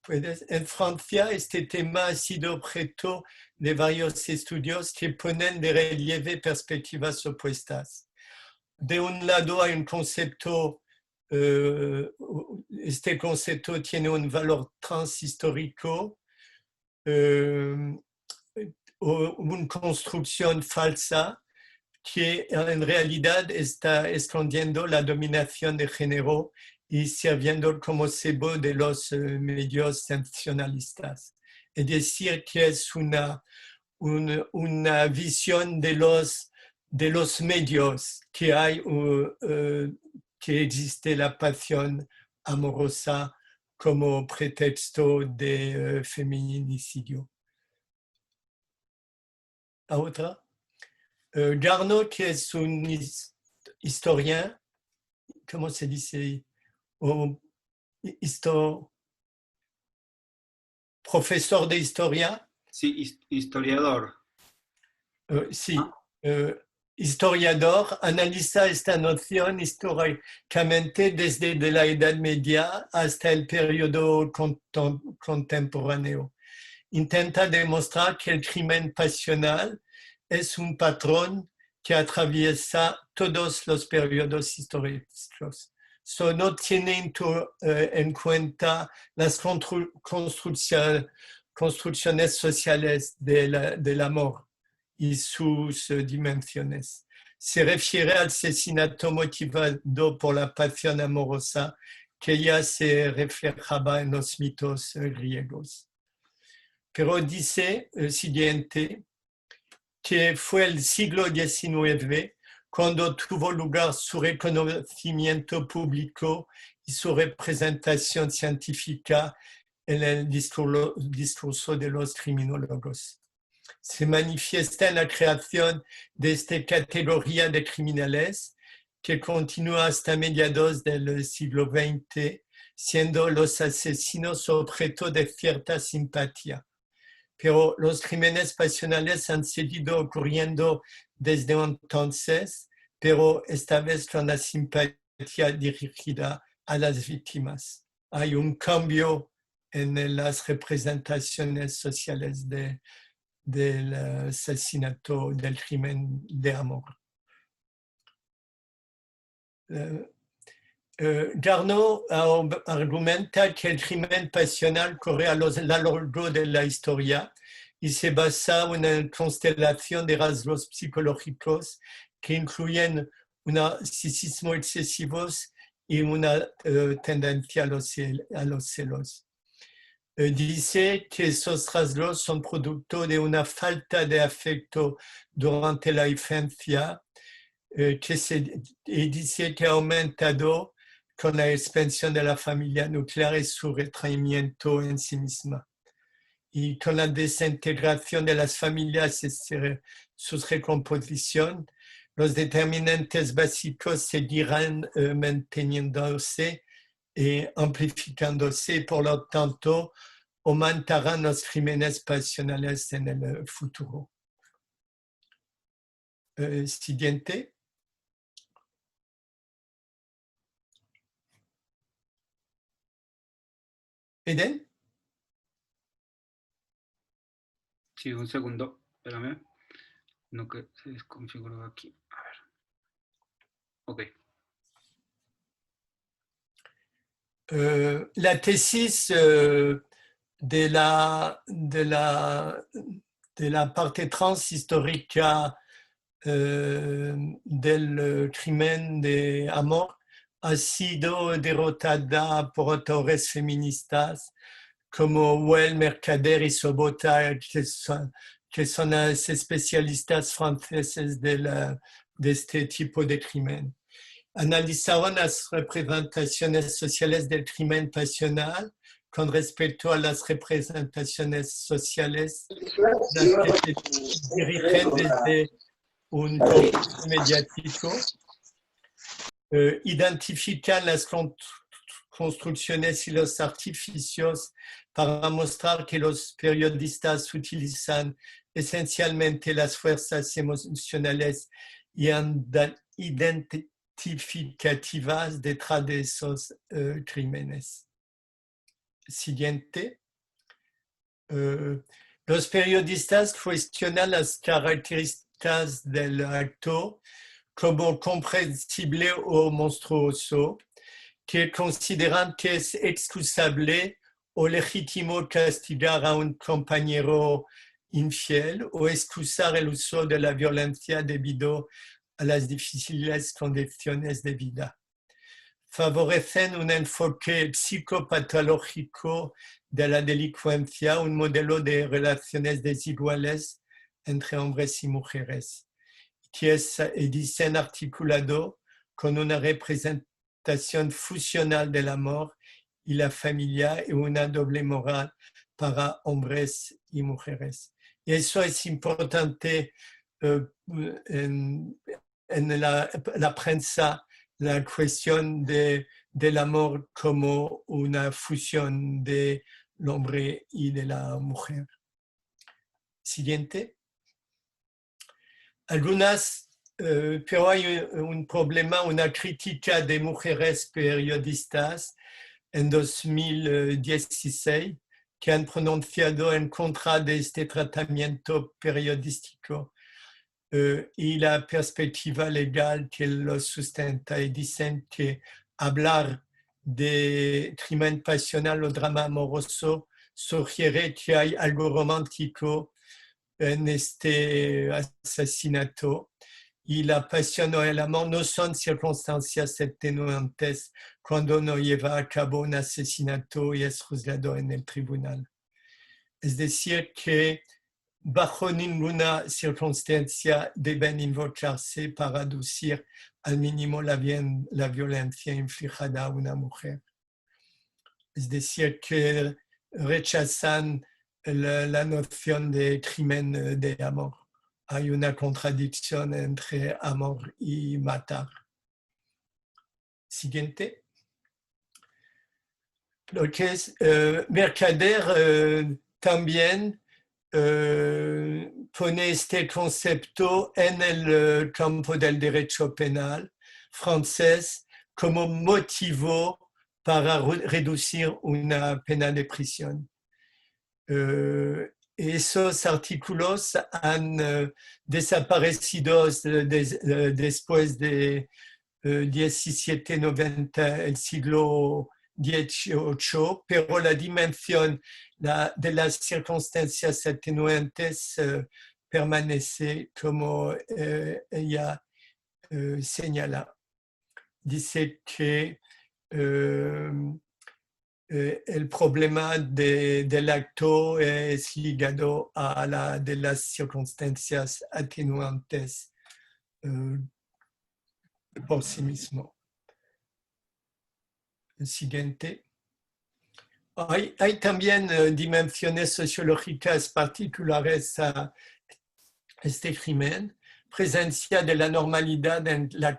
En Francia, este tema ha sido objeto de varios estudios que ponen de relieve perspectivas opuestas. De un lado hay un concepto, este concepto tiene un valor transhistórico, una construcción falsa que en realidad está escondiendo la dominación de género y sirviendo como cebo de los medios sensacionalistas. Es decir, que es una visión de los medios que hay, que existe la pasión amorosa como pretexto de feminicidio. ¿A otra? Garneau, que es un historien, ¿cómo se dice? Profesor de historia. Sí, historiador. Sí, historiador, analiza esta noción históricamente desde la Edad Media hasta el periodo contemporáneo. Intenta demostrar que el crimen pasional es un patrón que atraviesa todos los periodos históricos. No tiene en cuenta las construcciones sociales del amor y sus dimensiones. Se refiere al asesinato motivado por la pasión amorosa que ya se reflejaba en los mitos griegos. Pero dice el siguiente, que fue el siglo XIX cuando tuvo lugar su reconocimiento público y su representación científica en el discurso de los criminólogos. Se manifiesta en la creación de esta categoría de criminales que continúa hasta mediados del siglo XX, siendo los asesinos objeto de cierta simpatía. Pero los crímenes pasionales han seguido ocurriendo desde entonces, pero esta vez con la simpatía dirigida a las víctimas. Hay un cambio en las representaciones sociales del asesinato, del crimen de amor. Garneau argumenta que el crimen pasional corre a lo largo de la historia y se basa en una constelación de rasgos psicológicos que incluyen un narcisismo excesivo y una tendencia a los celos. Dice que esos rasgos son producto de una falta de afecto durante la infancia y dice que ha aumentado con la expansión de la familia nuclear y su retraimiento en sí misma. Y con la desintegración de las familias y su recomposición, los determinantes básicos seguirán manteniéndose y amplificándose, por lo tanto, aumentarán los crímenes pasionales en el futuro. Siguiente. Eden. Sí, un segundo, espérame. No que se desconfiguró aquí. A ver. Ok. La tesis de la parte transhistórica del crimen de Amor ha sido derrotada por autores feministas como Well, Mercader y Sobota, que son los especialistas franceses de este tipo de crimen. Analizaron las representaciones sociales del crimen pasional con respecto a las representaciones sociales las que se dirigen desde un corpus mediático, identifican las construcciones y los artificios para mostrar que los periodistas utilizan esencialmente las fuerzas emocionales y identificativas detrás de esos crímenes. Siguiente. Los periodistas cuestionan las características del acto como comprensible o monstruoso, que consideran que es excusable o legítimo castigar a un compañero infiel o excusar el uso de la violencia debido a las difíciles condiciones de vida. Favorecen un enfoque psicopatológico de la delincuencia, un modelo de relaciones desiguales entre hombres y mujeres, que dicen articulado con una representación fusional del amor y la familia y una doble moral para hombres y mujeres. Y eso es importante en la prensa, la cuestión del amor como una fusión del hombre y de la mujer. Siguiente. Algunas, pero hay un problema, una crítica de mujeres periodistas en 2016 que han pronunciado en contra de este tratamiento periodístico y la perspectiva legal que lo sustenta, y dicen que hablar de crimen pasional o drama amoroso sugiere que hay algo romántico en este asesinato, y la pasión o el amor no son circunstancias atenuantes cuando no lleva a cabo un asesinato y es juzgado en el tribunal. Es decir, que bajo ninguna circunstancia deben invocarse para reducir al mínimo la violencia infligida a una mujer. Es decir, que rechazan la noción de crimen de amor. Hay una contradicción entre amor y matar. Siguiente. Lo que es Mercader también pone este concepto en el campo del derecho penal francés como motivo para reducir una pena de prisión. Esos artículos han desaparecido después de 1790, el siglo XVIII, pero la dimensión de las circunstancias atenuantes permanece como ella señala. Dice que el problema del acto es ligado a de las circunstancias atenuantes por sí mismo. El siguiente. Hay también dimensiones sociológicas particulares a este crimen, presencia de la normalidad en las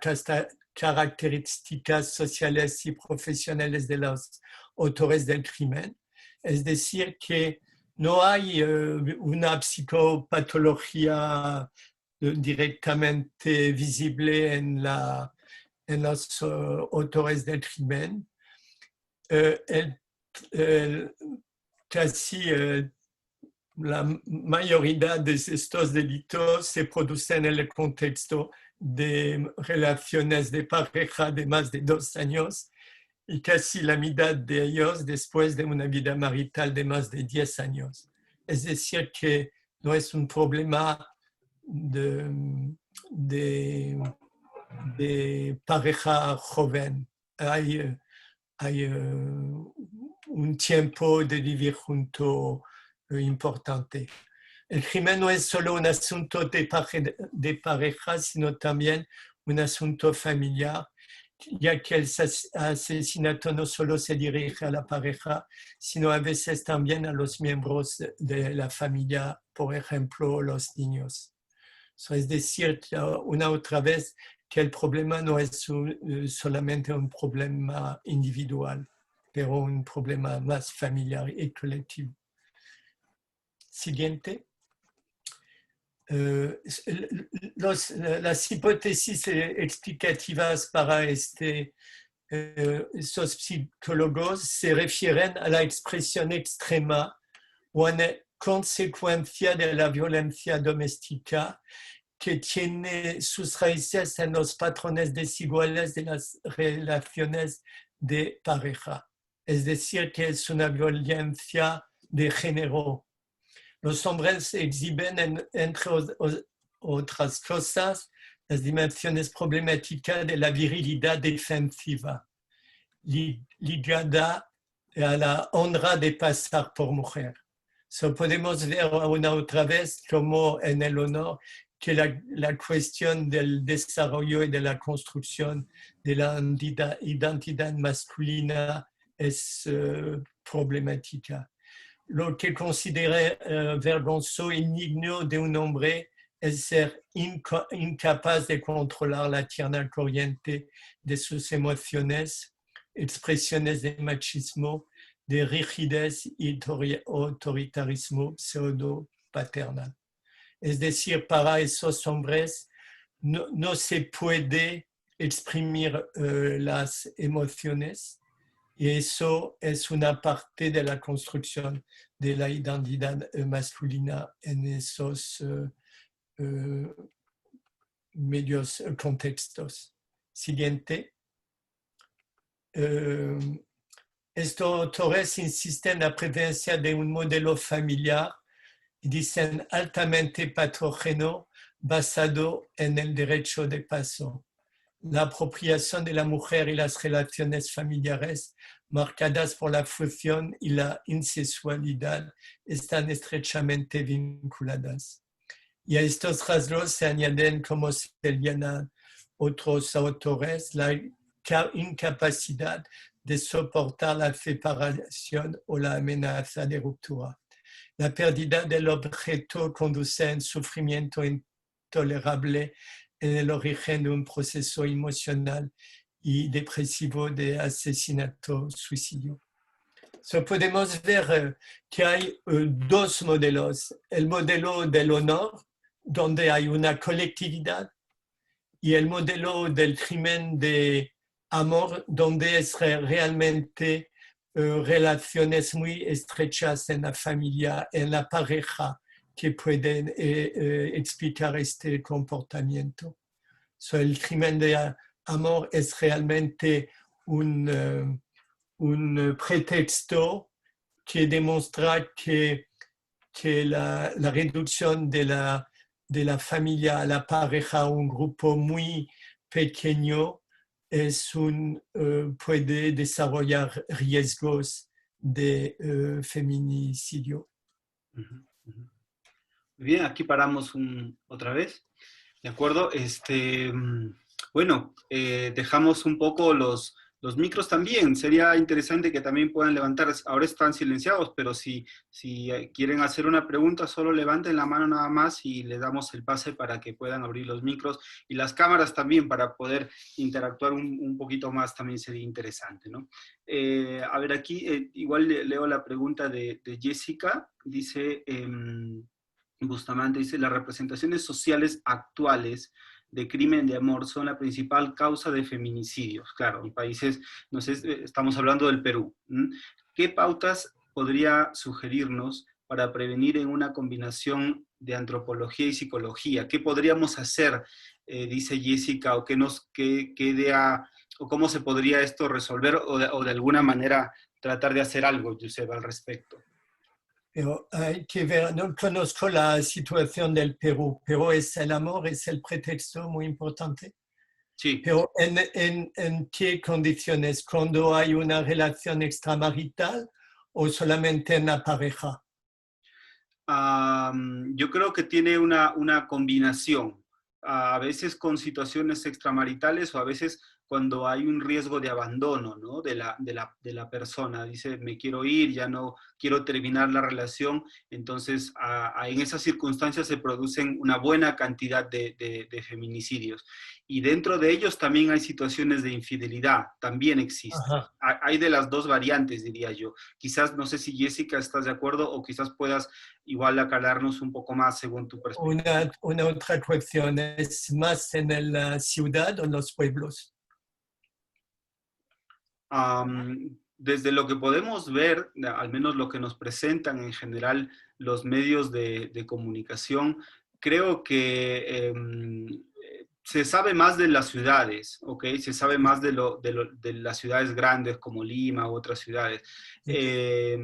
características sociales y profesionales de los autores del crimen. Es decir, que no hay una psicopatología directamente visible en los autores del crimen. Casi la mayoría de estos delitos se producen en el contexto de relaciones de pareja de más de 2 años y casi la mitad de ellos después de una vida marital de más de 10 años. Es decir, que no es un problema de pareja joven. Hay un tiempo de vivir junto importante. El crimen no es solo un asunto de pareja, sino también un asunto familiar, ya que el asesinato no solo se dirige a la pareja, sino a veces también a los miembros de la familia, por ejemplo, los niños. Es decir, una otra vez, que el problema no es solamente un problema individual, pero un problema más familiar y colectivo. Siguiente. Las hipótesis explicativas para estos psicólogos se refieren a la expresión extrema o a una consecuencia de la violencia doméstica que tiene sus raíces en los patrones desiguales de las relaciones de pareja. Es decir, que es una violencia de género. Los hombres exhiben, entre otras cosas, las dimensiones problemáticas de la virilidad defensiva, ligada a la honra de pasar por mujer. Podemos ver una otra vez como en el honor que la cuestión del desarrollo y de la construcción de la identidad masculina es problemática. Lo que considera vergonzoso y indigno de un hombre es ser incapaz de controlar la tierna corriente de sus emociones, expresiones de machismo, de rigidez y autoritarismo pseudo-paternal. Es decir, para esos hombres no se puede exprimir las emociones y eso es una parte de la construcción de la identidad masculina en esos medios contextos. Siguiente. Estos autores insisten en la presencia de un modelo familiar y dicen altamente patógeno basado en el derecho de paso. La apropiación de la mujer y las relaciones familiares marcadas por la fusión y la insexualidad están estrechamente vinculadas. Y a estos rasgos se añaden, como señalan otros autores, la incapacidad de soportar la separación o la amenaza de ruptura. La pérdida del objeto conduce a un sufrimiento intolerable en el origen de un proceso emocional y depresivo de asesinato-suicidio. Podemos ver que hay dos modelos. El modelo del honor, donde hay una colectividad, y el modelo del crimen de amor, donde es realmente relaciones muy estrechas en la familia, en la pareja, que pueden explicar este comportamiento. El crimen de amor es realmente un pretexto que demuestra que la reducción de la familia a la pareja a un grupo muy pequeño puede desarrollar riesgos de feminicidio. Bien, aquí paramos otra vez. ¿De acuerdo? Bueno, dejamos un poco los micros también. Sería interesante que también puedan levantar. Ahora están silenciados, pero si quieren hacer una pregunta, solo levanten la mano nada más y le damos el pase para que puedan abrir los micros y las cámaras también para poder interactuar un poquito más también sería interesante, ¿no? A ver, aquí igual leo la pregunta de Jessica. Dice... Bustamante dice, las representaciones sociales actuales de crimen de amor son la principal causa de feminicidios. Claro, en países, no sé, estamos hablando del Perú. ¿Mm? ¿Qué pautas podría sugerirnos para prevenir en una combinación de antropología y psicología? ¿Qué podríamos hacer, dice Jessica, o qué idea, o cómo se podría esto resolver, o de alguna manera tratar de hacer algo, Josep, al respecto? Pero hay que ver, no conozco la situación del Perú, pero el amor es el pretexto muy importante. Sí. Pero ¿en qué condiciones? ¿Cuando hay una relación extramarital o solamente en la pareja? Yo creo que tiene una combinación, a veces con situaciones extramaritales o a veces cuando hay un riesgo de abandono, ¿no? de la persona. Dice, me quiero ir, ya no quiero terminar la relación. Entonces, en esas circunstancias se producen una buena cantidad de feminicidios. Y dentro de ellos también hay situaciones de infidelidad, también existen. Ajá. Hay de las dos variantes, diría yo. Quizás, no sé si Jessica estás de acuerdo o quizás puedas igual aclararnos un poco más según tu perspectiva. Una otra cuestión es más en la ciudad o en los pueblos. Desde lo que podemos ver, al menos lo que nos presentan en general los medios de comunicación, creo que se sabe más de las ciudades, ¿ok? Se sabe más de las ciudades grandes como Lima u otras ciudades. Eh,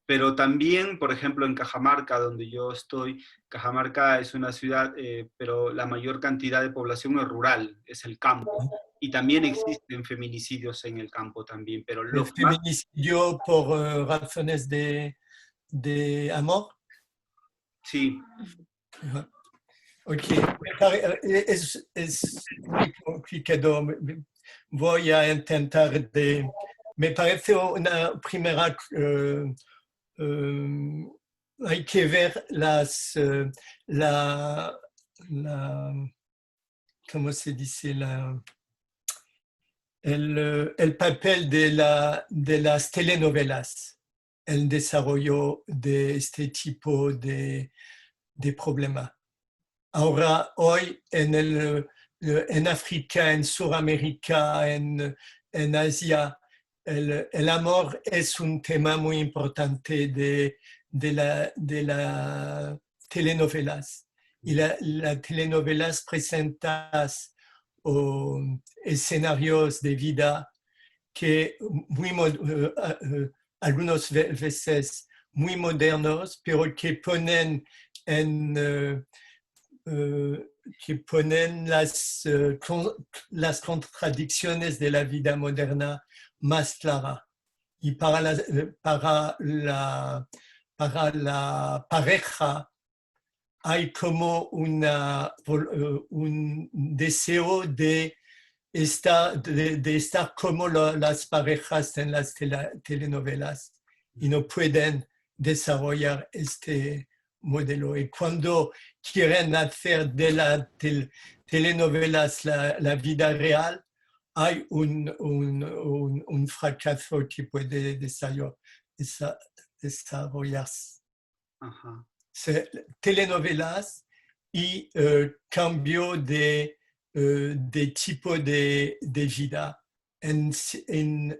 pero también, por ejemplo, en Cajamarca, donde yo estoy, Cajamarca es una ciudad, pero la mayor cantidad de población es rural, es el campo. Y también existen feminicidios en el campo también, pero El lo que más, feminicidio por razones de amor. sí, Ok, es muy complicado. Voy a intentar de... Me parece una primera... hay que ver la, la, ¿cómo se dice? El papel de las telenovelas, el desarrollo de este tipo de problema. Ahora, hoy en África, en Sudamérica, en Asia, el amor es un tema muy importante de la telenovelas. Y las telenovelas presentan escenarios de vida que algunas veces muy modernos, pero que ponen en que ponen las contradicciones de la vida moderna más clara. Y para la pareja hay como un deseo de estar como las parejas en las telenovelas y no pueden desarrollar este modelo. Y cuando quieren hacer de las telenovelas la vida real, hay un fracaso que puede desarrollarse. ajá, Telenovelas y cambio de tipo de vida. En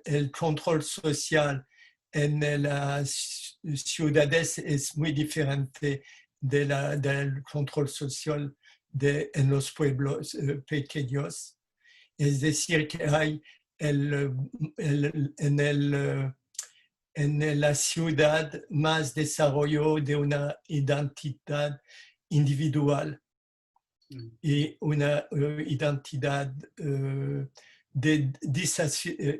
el control social en las ciudades es muy diferente del control social en los pueblos pequeños. Es decir, que hay el, en en la ciudad más desarrollo de una identidad individual y una identidad de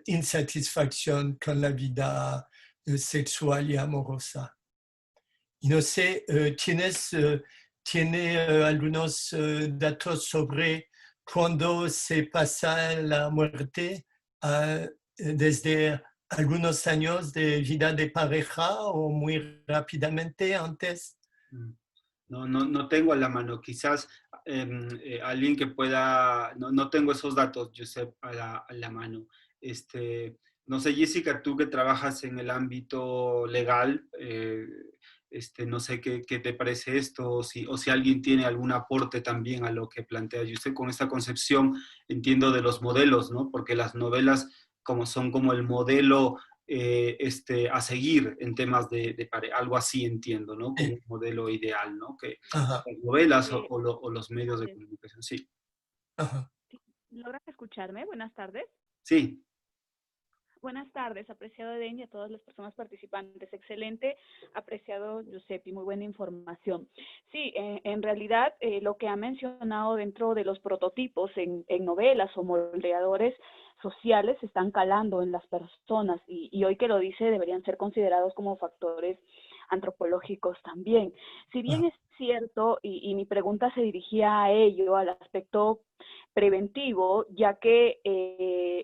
insatisfacción con la vida sexual y amorosa. Y no sé, ¿tiene algunos datos sobre cuándo se pasa la muerte desde algunos años de vida de pareja o muy rápidamente antes? no tengo a la mano, quizás alguien que pueda, no tengo esos datos, Josep, a la mano. No sé, Jessica, tú que trabajas en el ámbito legal, No sé qué te parece esto, o si alguien tiene algún aporte también a lo que plantea. Y usted con esta concepción, entiendo, de los modelos, ¿no? Porque las novelas son como el modelo a seguir en temas algo así entiendo, ¿no? Como Sí. un modelo ideal, ¿no? Que Ajá, las novelas Eh, o los medios de eh, comunicación, sí. ajá. ¿Logran escucharme? Buenas tardes. Sí. Buenas tardes, apreciado Eden y a todas las personas participantes. Excelente, apreciado Giuseppe, muy buena información. Sí, en realidad lo que ha mencionado dentro de los prototipos en novelas o moldeadores sociales están calando en las personas y hoy que lo dice deberían ser considerados como factores antropológicos también. Si bien Ajá. es cierto, y mi pregunta se dirigía a ello, al aspecto preventivo, ya que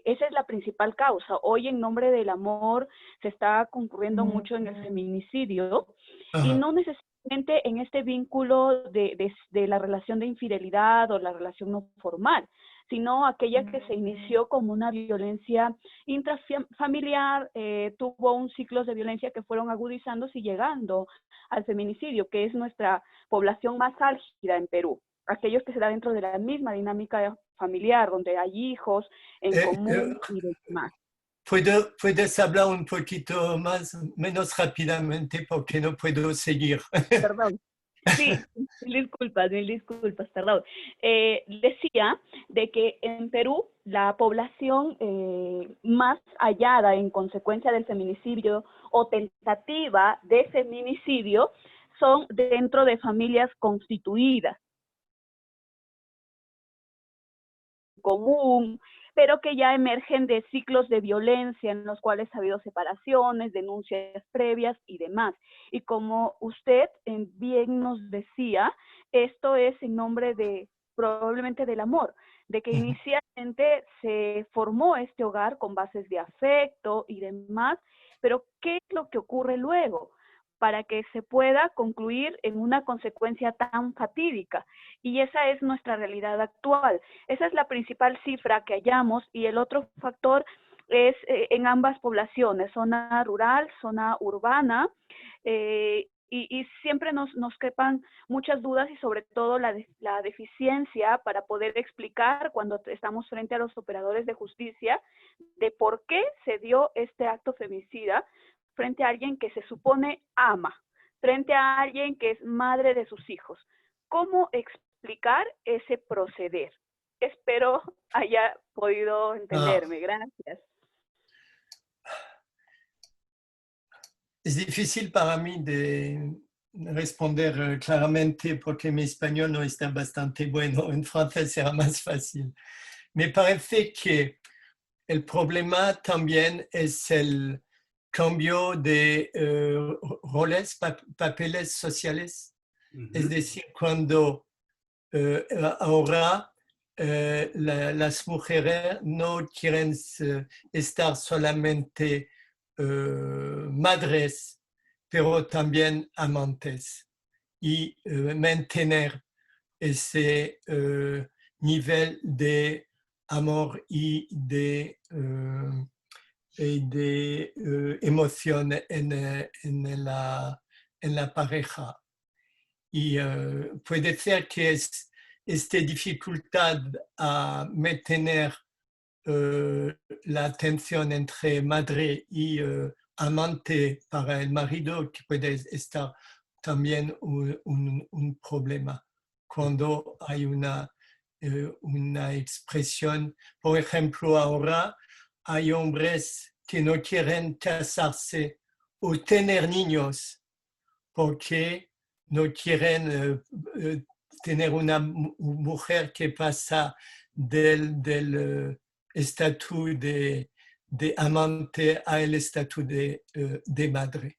esa es la principal causa. Hoy en nombre del amor se está concurriendo mucho en el feminicidio y Ajá. no necesariamente en este vínculo de la relación de infidelidad o la relación no formal, sino aquella que se inició como una violencia intrafamiliar, tuvo un ciclo de violencia que fueron agudizándose y llegando al feminicidio, que es nuestra población más álgida en Perú, aquellos que se da dentro de la misma dinámica familiar, donde hay hijos en Eh, eh, común y demás. ¿Puedes hablar un poquito menos rápidamente porque no puedo seguir? Perdón. Sí, mil disculpas, perdón. Decía de que en Perú la población más hallada en consecuencia del feminicidio o tentativa de feminicidio son dentro de familias constituidas, común, pero que ya emergen de ciclos de violencia en los cuales ha habido separaciones, denuncias previas y demás. Y como usted bien nos decía, esto es en nombre de probablemente del amor, de que inicialmente se formó este hogar con bases de afecto y demás, pero ¿qué es lo que ocurre luego? Para que se pueda concluir en una consecuencia tan fatídica. Y esa es nuestra realidad actual. Esa es la principal cifra que hallamos y el otro factor es en ambas poblaciones, zona rural, zona urbana, y siempre nos quepan muchas dudas y sobre todo la deficiencia para poder explicar cuando estamos frente a los operadores de justicia de por qué se dio este acto femicida frente a alguien que se supone ama, frente a alguien que es madre de sus hijos. ¿Cómo explicar ese proceder? Espero haya podido Ah, entenderme. Gracias. es difícil para mí de responder claramente porque mi español no está bastante bueno. En francés será más fácil. Me parece que el problema también es el cambio de roles, papeles sociales. Es decir, cuando ahora las mujeres no quieren estar solamente madres, pero también amantes y mantener ese nivel de amor y de emoción en la pareja. Y puede ser que esta dificultad a mantener la atención entre madre y amante para el marido, que puede estar también un problema cuando hay una expresión. Por ejemplo, ahora hay hombres que no quieren casarse o tener niños porque no quieren tener una mujer que pasa del estatus de amante al estatus de madre.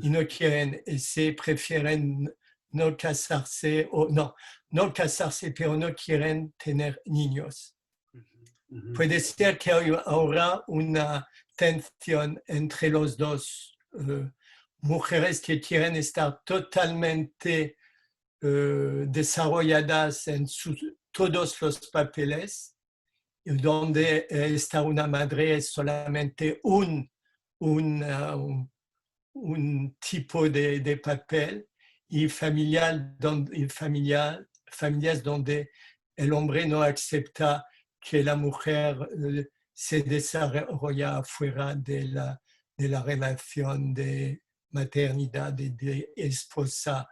Y no quieren, se prefieren no casarse, o no casarse, pero no quieren tener niños. Puede ser que haya ahora una tensión entre los dos. Mujeres que quieren estar totalmente desarrolladas en todos los papeles, donde estar una madre es solamente un un tipo de papel y familias donde el hombre no acepta que la mujer se desarrolla fuera de la relación de maternidad y de esposa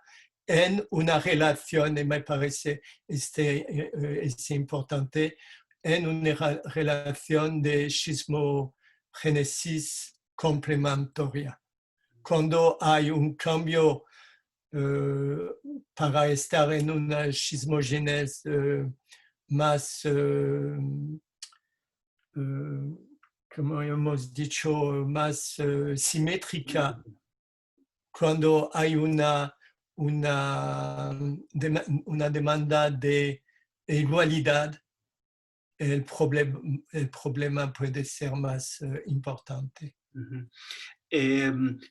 en una relación, y me parece es importante, en una relación de chismogénesis complementaria. Cuando hay un cambio para estar en una chismogénesis más, como hemos dicho, más simétrica, cuando hay una demanda de igualdad, el problema puede ser más importante. Ujú.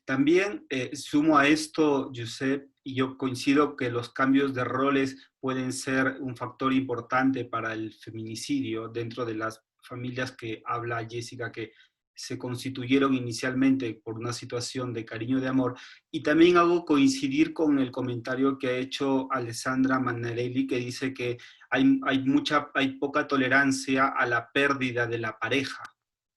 También sumo a esto, Josep, y yo coincido que los cambios de roles pueden ser un factor importante para el feminicidio dentro de las familias que habla Jessica, que se constituyeron inicialmente por una situación de cariño y de amor. Y también hago coincidir con el comentario que ha hecho Alessandra Mannarelli, que dice que hay poca tolerancia a la pérdida de la pareja,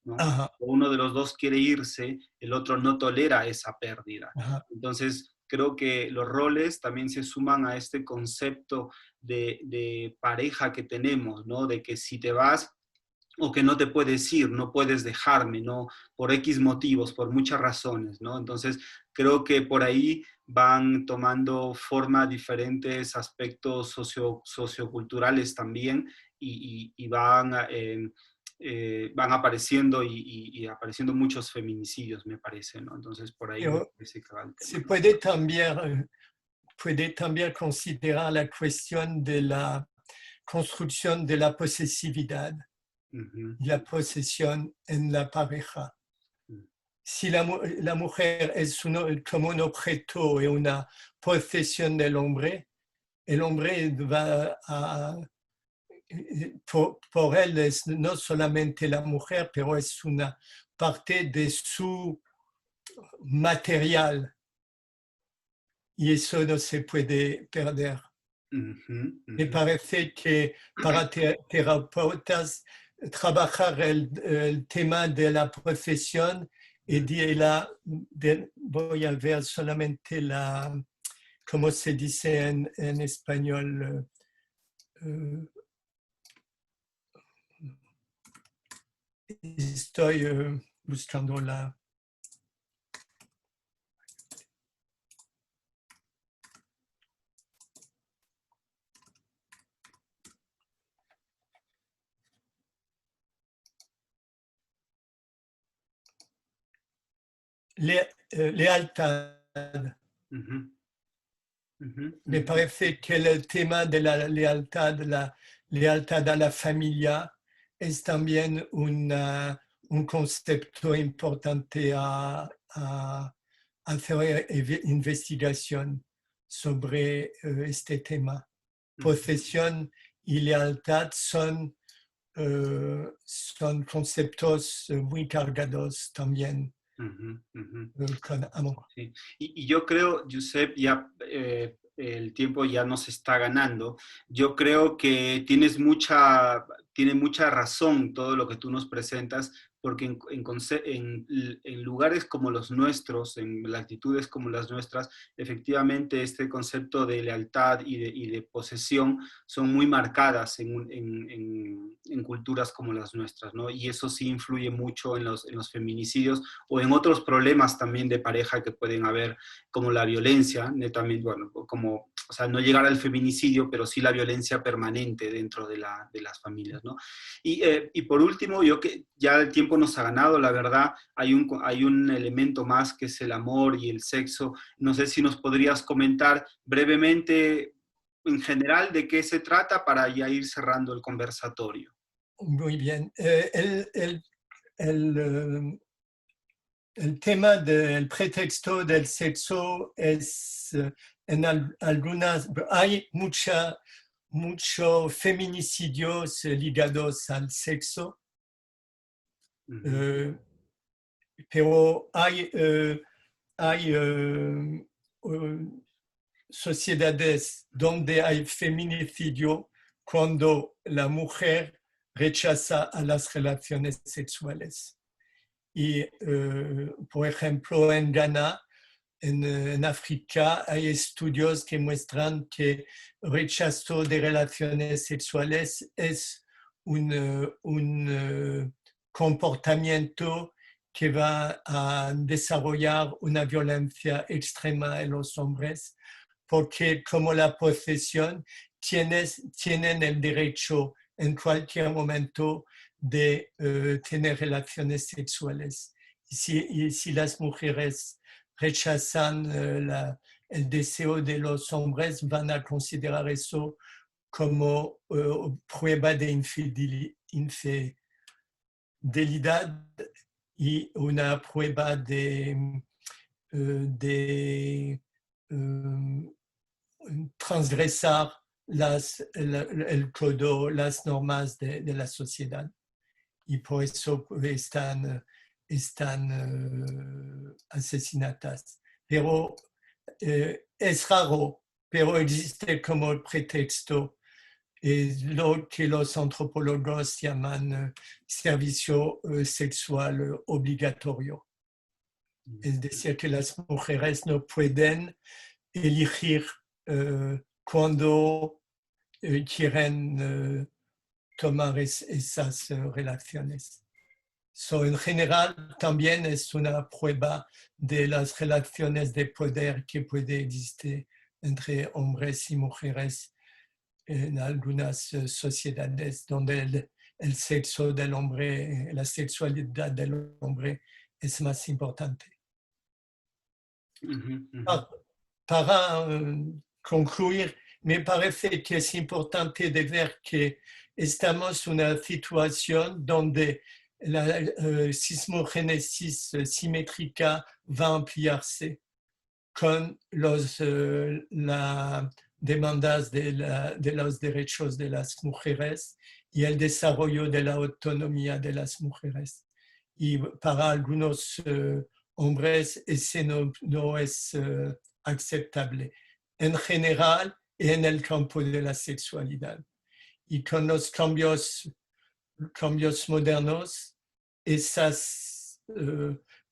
¿no? Ajá, Uno de los dos quiere irse, el otro no tolera esa pérdida. ajá. Entonces, creo que los roles también se suman a este concepto de pareja que tenemos, ¿no? De que si te vas o que no te puedes ir, no puedes dejarme, ¿no? Por X motivos, por muchas razones, ¿no? Entonces, creo que por ahí van tomando forma diferentes aspectos socioculturales también y van apareciendo y apareciendo muchos feminicidios, me parece, ¿no? Entonces, por ahí me Pero parece que va el tema, se ¿no? puede también considerar la cuestión de la construcción de la posesividad Ujú, y la posesión en la pareja. ujú, Si la mujer es como un objeto y una posesión del hombre, el hombre va a... Por él es no solamente la mujer, pero es una parte de su material y eso no se puede perder. ujú, Me ujú. parece que para terapeutas trabajar el tema de la profesión y voy a ver solamente ¿cómo se dice en español? Estoy buscando lealtad. Ujú, ujú, Me ujú, parece que el tema de la lealtad a la familia es también un concepto importante a hacer investigación sobre este tema. ujú, Posesión y lealtad son conceptos muy cargados también ujú, ujú. con amor. Sí. Y yo creo, Giuseppe, ya el tiempo ya nos está ganando. Yo creo que tiene mucha razón todo lo que tú nos presentas, porque en lugares como los nuestros, en latitudes como las nuestras, efectivamente este concepto de lealtad y de posesión son muy marcadas en culturas como las nuestras, ¿no? Y eso sí influye mucho en los feminicidios o en otros problemas también de pareja que pueden haber, como la violencia, netamente, bueno, como, o sea, no llegar al feminicidio, pero sí la violencia permanente dentro de las familias, ¿no? Y por último, yo que ya el tiempo nos ha ganado, la verdad, hay un elemento más que es el amor y el sexo. No sé si nos podrías comentar brevemente, en general, de qué se trata para ya ir cerrando el conversatorio. Muy bien. El, el tema del pretexto del sexo es hay muchos feminicidios ligados al sexo, Uh -huh. eh, pero hay hay sociedades donde hay feminicidio cuando la mujer rechaza a las relaciones sexuales. Y, por ejemplo, en Ghana, en África, hay estudios que muestran que el rechazo de relaciones sexuales es un comportamiento que va a desarrollar una violencia extrema en los hombres, porque como la posesión tienen el derecho en cualquier momento de tener relaciones sexuales. Y si las mujeres rechazan el deseo de los hombres, van a considerar eso como prueba de infidelidad y una prueba de transgresar el codo, las normas de la sociedad. Y por eso están asesinadas. Pero es raro, pero existe como pretexto. Es lo que los antropólogos llaman servicio sexual obligatorio. Es decir, que las mujeres no pueden elegir cuando quieren tomar esas relaciones. En general, también es una prueba de las relaciones de poder que puede existir entre hombres y mujeres en algunas sociedades donde el sexo del hombre, la sexualidad del hombre es más importante. Para concluir, me parece que es importante de ver que estamos en una situación donde la sismogénesis simétrica va a ampliarse con las demandas de los derechos de las mujeres y el desarrollo de la autonomía de las mujeres. Y para algunos hombres ese no es aceptable en general y en el campo de la sexualidad. Y con los cambios modernos, esas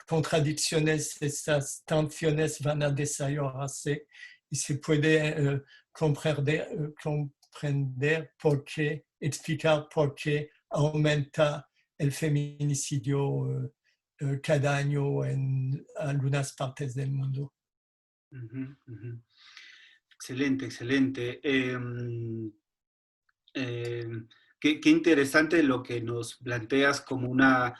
contradicciones, esas tensiones van a desarrollarse y se puede comprender por qué, explicar por qué aumenta el feminicidio cada año en algunas partes del mundo. Excelente, excelente. Qué interesante lo que nos planteas como una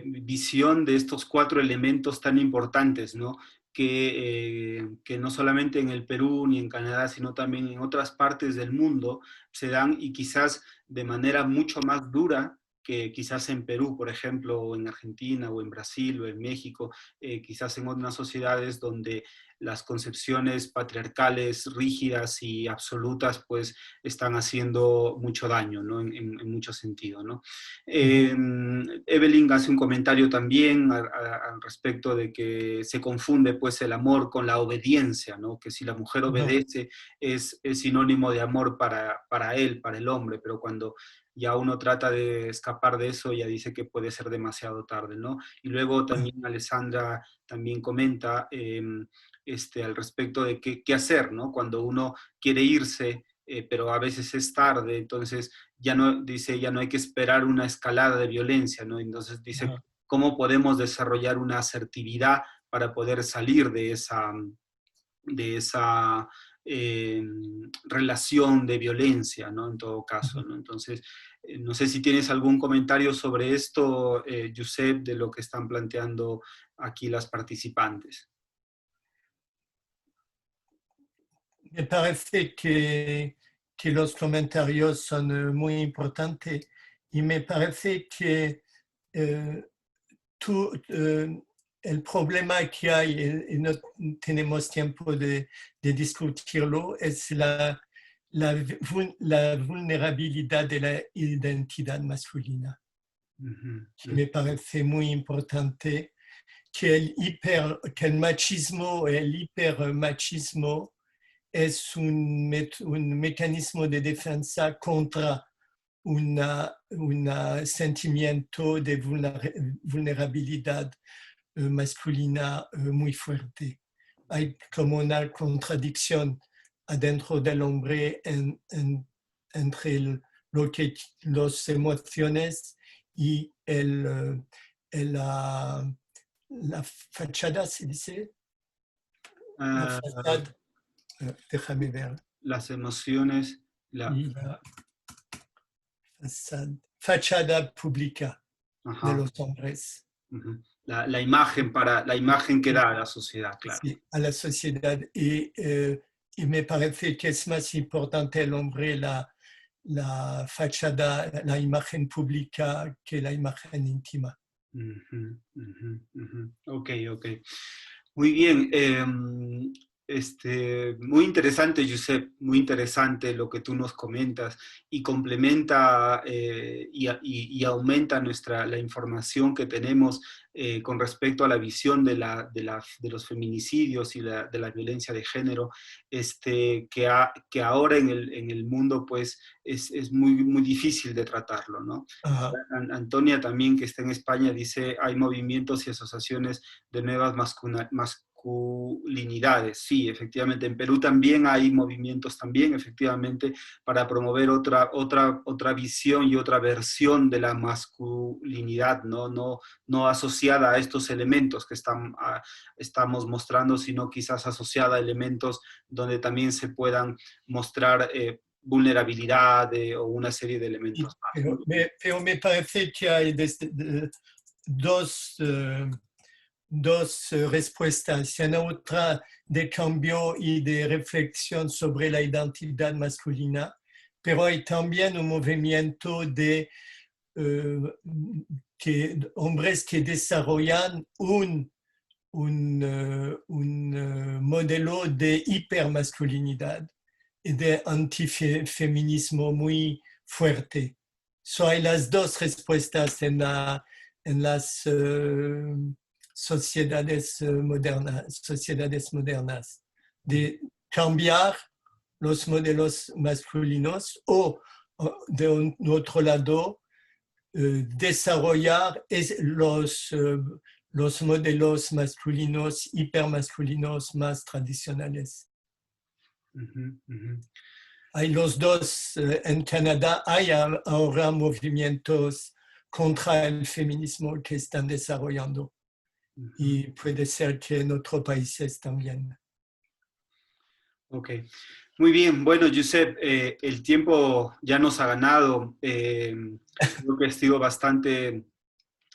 visión de estos 4 elementos tan importantes, ¿no? Que no solamente en el Perú ni en Canadá, sino también en otras partes del mundo se dan y quizás de manera mucho más dura que quizás en Perú, por ejemplo, o en Argentina, o en Brasil, o en México, quizás en otras sociedades donde las concepciones patriarcales rígidas y absolutas pues están haciendo mucho daño, ¿no? En mucho sentido, ¿no? Evelyn hace un comentario también al respecto de que se confunde pues el amor con la obediencia, ¿no? Que si la mujer obedece es sinónimo de amor para él, para el hombre, pero cuando ya uno trata de escapar de eso, ya dice que puede ser demasiado tarde, ¿no? Y luego también Alessandra también comenta al respecto de qué hacer, ¿no? Cuando uno quiere irse, pero a veces es tarde, entonces ya no hay que esperar una escalada de violencia, ¿no? Entonces dice, ¿cómo podemos desarrollar una asertividad para poder salir de esa relación de violencia, ¿no? En todo caso, ¿no? Entonces, no sé si tienes algún comentario sobre esto, Josep, de lo que están planteando aquí las participantes. Me parece que los comentarios son muy importantes y me parece que el problema que hay, y no tenemos tiempo de discutirlo, es la vulnerabilidad de la identidad masculina, que me parece muy importante que el machismo, el hipermachismo es un mecanismo de defensa contra un sentimiento de vulnerabilidad masculina muy fuerte. Hay como una contradicción adentro del hombre entre las emociones y la fachada, ¿se dice? La fachada, déjame ver. Las emociones, Y la fachada pública de los hombres. La imagen que da a la sociedad, claro. Sí, a la sociedad. Y me parece que es más importante el hombre la fachada, la imagen pública que la imagen íntima. Ok. Muy bien. Muy interesante, Josep, muy interesante lo que tú nos comentas y complementa y aumenta la información que tenemos con respecto a la visión de los feminicidios y de la violencia de género, que ahora en el mundo pues es muy difícil de tratarlo, ¿no? Antonia también, que está en España, dice, hay movimientos y asociaciones de nuevas masculinidades. Sí, efectivamente. En Perú también hay movimientos también, efectivamente, para promover otra visión y otra versión de la masculinidad, no asociada a estos elementos que estamos mostrando, sino quizás asociada a elementos donde también se puedan mostrar vulnerabilidad o una serie de elementos más. Pero me parece que hay dos respuestas. Una otra de cambio y de reflexión sobre la identidad masculina, pero hay también un movimiento de hombres que desarrollan un modelo de hipermasculinidad y de antifeminismo muy fuerte. Hay las dos respuestas en las sociedades modernas, de cambiar los modelos masculinos o, de un otro lado, desarrollar los modelos masculinos, hipermasculinos más tradicionales. Hay los dos. En Canadá hay ahora movimientos contra el feminismo que están desarrollando. Y puede ser que en otros países también. Ok, muy bien. Bueno, Josep, el tiempo ya nos ha ganado. Creo que ha sido bastante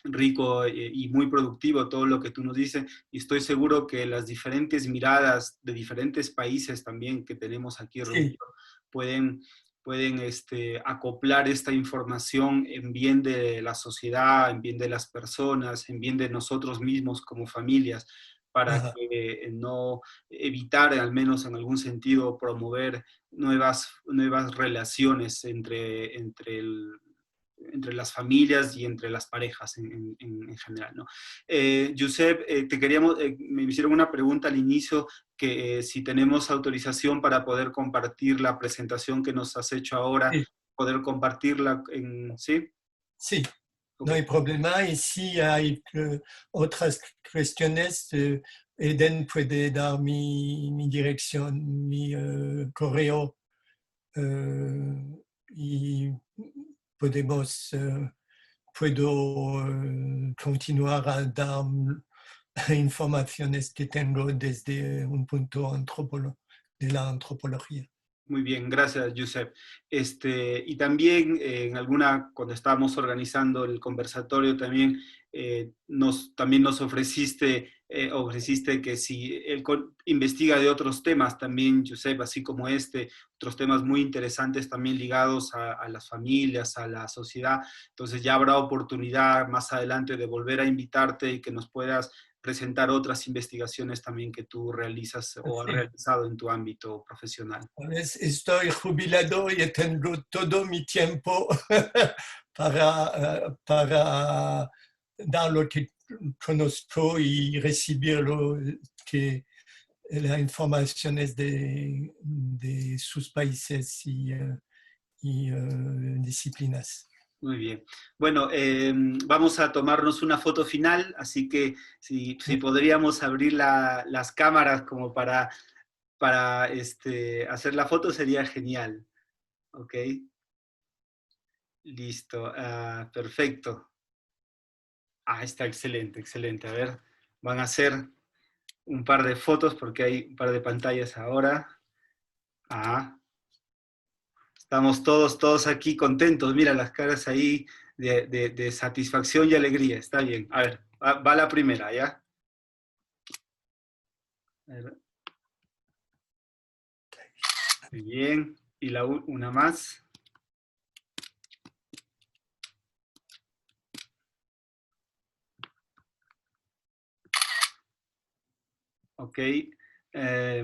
rico y muy productivo todo lo que tú nos dices, y estoy seguro que las diferentes miradas de diferentes países también que tenemos aquí reunidos pueden acoplar esta información en bien de la sociedad, en bien de las personas, en bien de nosotros mismos como familias, para que no evitar, al menos en algún sentido, promover nuevas relaciones entre las familias y entre las parejas en general, ¿no? Josep, me hicieron una pregunta al inicio, que si tenemos autorización para poder compartir la presentación que nos has hecho ahora, poder compartirla, ¿sí? Sí, okay. No hay problema. Y si hay otras cuestiones, Eden puede dar mi dirección, mi correo, y puedo continuar a dar informaciones que tengo desde un punto de la antropología. Muy bien, gracias, Josep. Y también cuando estábamos organizando el conversatorio, también nos ofreciste que si él investiga de otros temas también, Josep, así como otros temas muy interesantes también ligados a las familias, a la sociedad. Entonces ya habrá oportunidad más adelante de volver a invitarte y que nos puedas presentar otras investigaciones también que tú realizas o has realizado en tu ámbito profesional. Estoy jubilado y tengo todo mi tiempo para dar conozco y recibir las informaciones de sus países y disciplinas. Muy bien. Bueno, vamos a tomarnos una foto final, así que si podríamos abrir las cámaras como para hacer la foto sería genial. ¿Ok? Listo. Perfecto. Está excelente, excelente. A ver, van a hacer un par de fotos porque hay un par de pantallas ahora. Estamos todos aquí contentos. Mira las caras ahí de satisfacción y alegría. Está bien. A ver, va la primera, ¿ya? A ver. Muy bien. Y una más. Ok.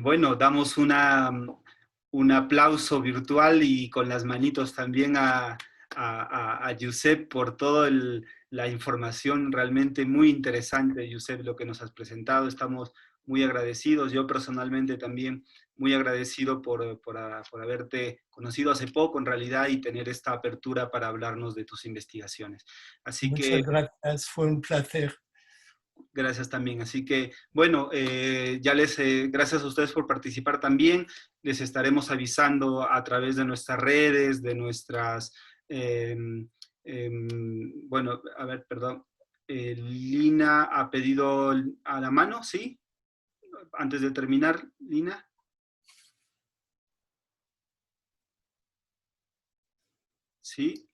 Bueno, damos un aplauso virtual y con las manitos también a Josep por toda la información realmente muy interesante, Josep, lo que nos has presentado. Estamos muy agradecidos. Yo personalmente también muy agradecido por haberte conocido hace poco en realidad y tener esta apertura para hablarnos de tus investigaciones. Así Muchas gracias, fue un placer. Gracias también. Así que, bueno, gracias a ustedes por participar también. Les estaremos avisando a través de nuestras redes, de nuestras, bueno, a ver, perdón. Lina ha pedido a la mano, ¿sí? Antes de terminar, Lina. ¿Sí?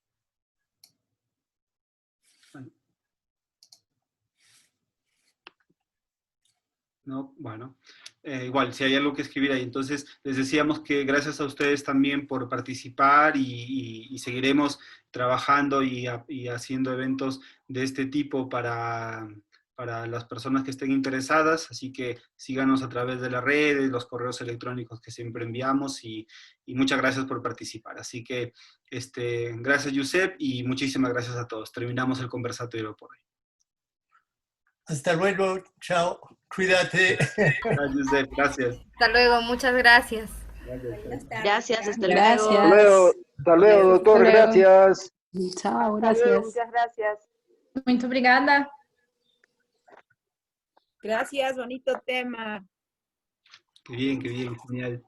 No, bueno, igual, si hay algo que escribir ahí. Entonces, les decíamos que gracias a ustedes también por participar y seguiremos trabajando y haciendo eventos de este tipo para las personas que estén interesadas. Así que síganos a través de las redes, los correos electrónicos que siempre enviamos y muchas gracias por participar. Así que, gracias, Josep, y muchísimas gracias a todos. Terminamos el conversatorio por hoy. Hasta luego, chao, cuídate. Gracias, Josep, gracias. Hasta luego, muchas gracias. Gracias, hasta luego. Gracias. Hasta luego, doctor, Hasta luego. gracias. Tchau, Hasta luego, gracias. muchas gracias. Muito obrigada. Gracias, bonito tema. Qué bien, genial.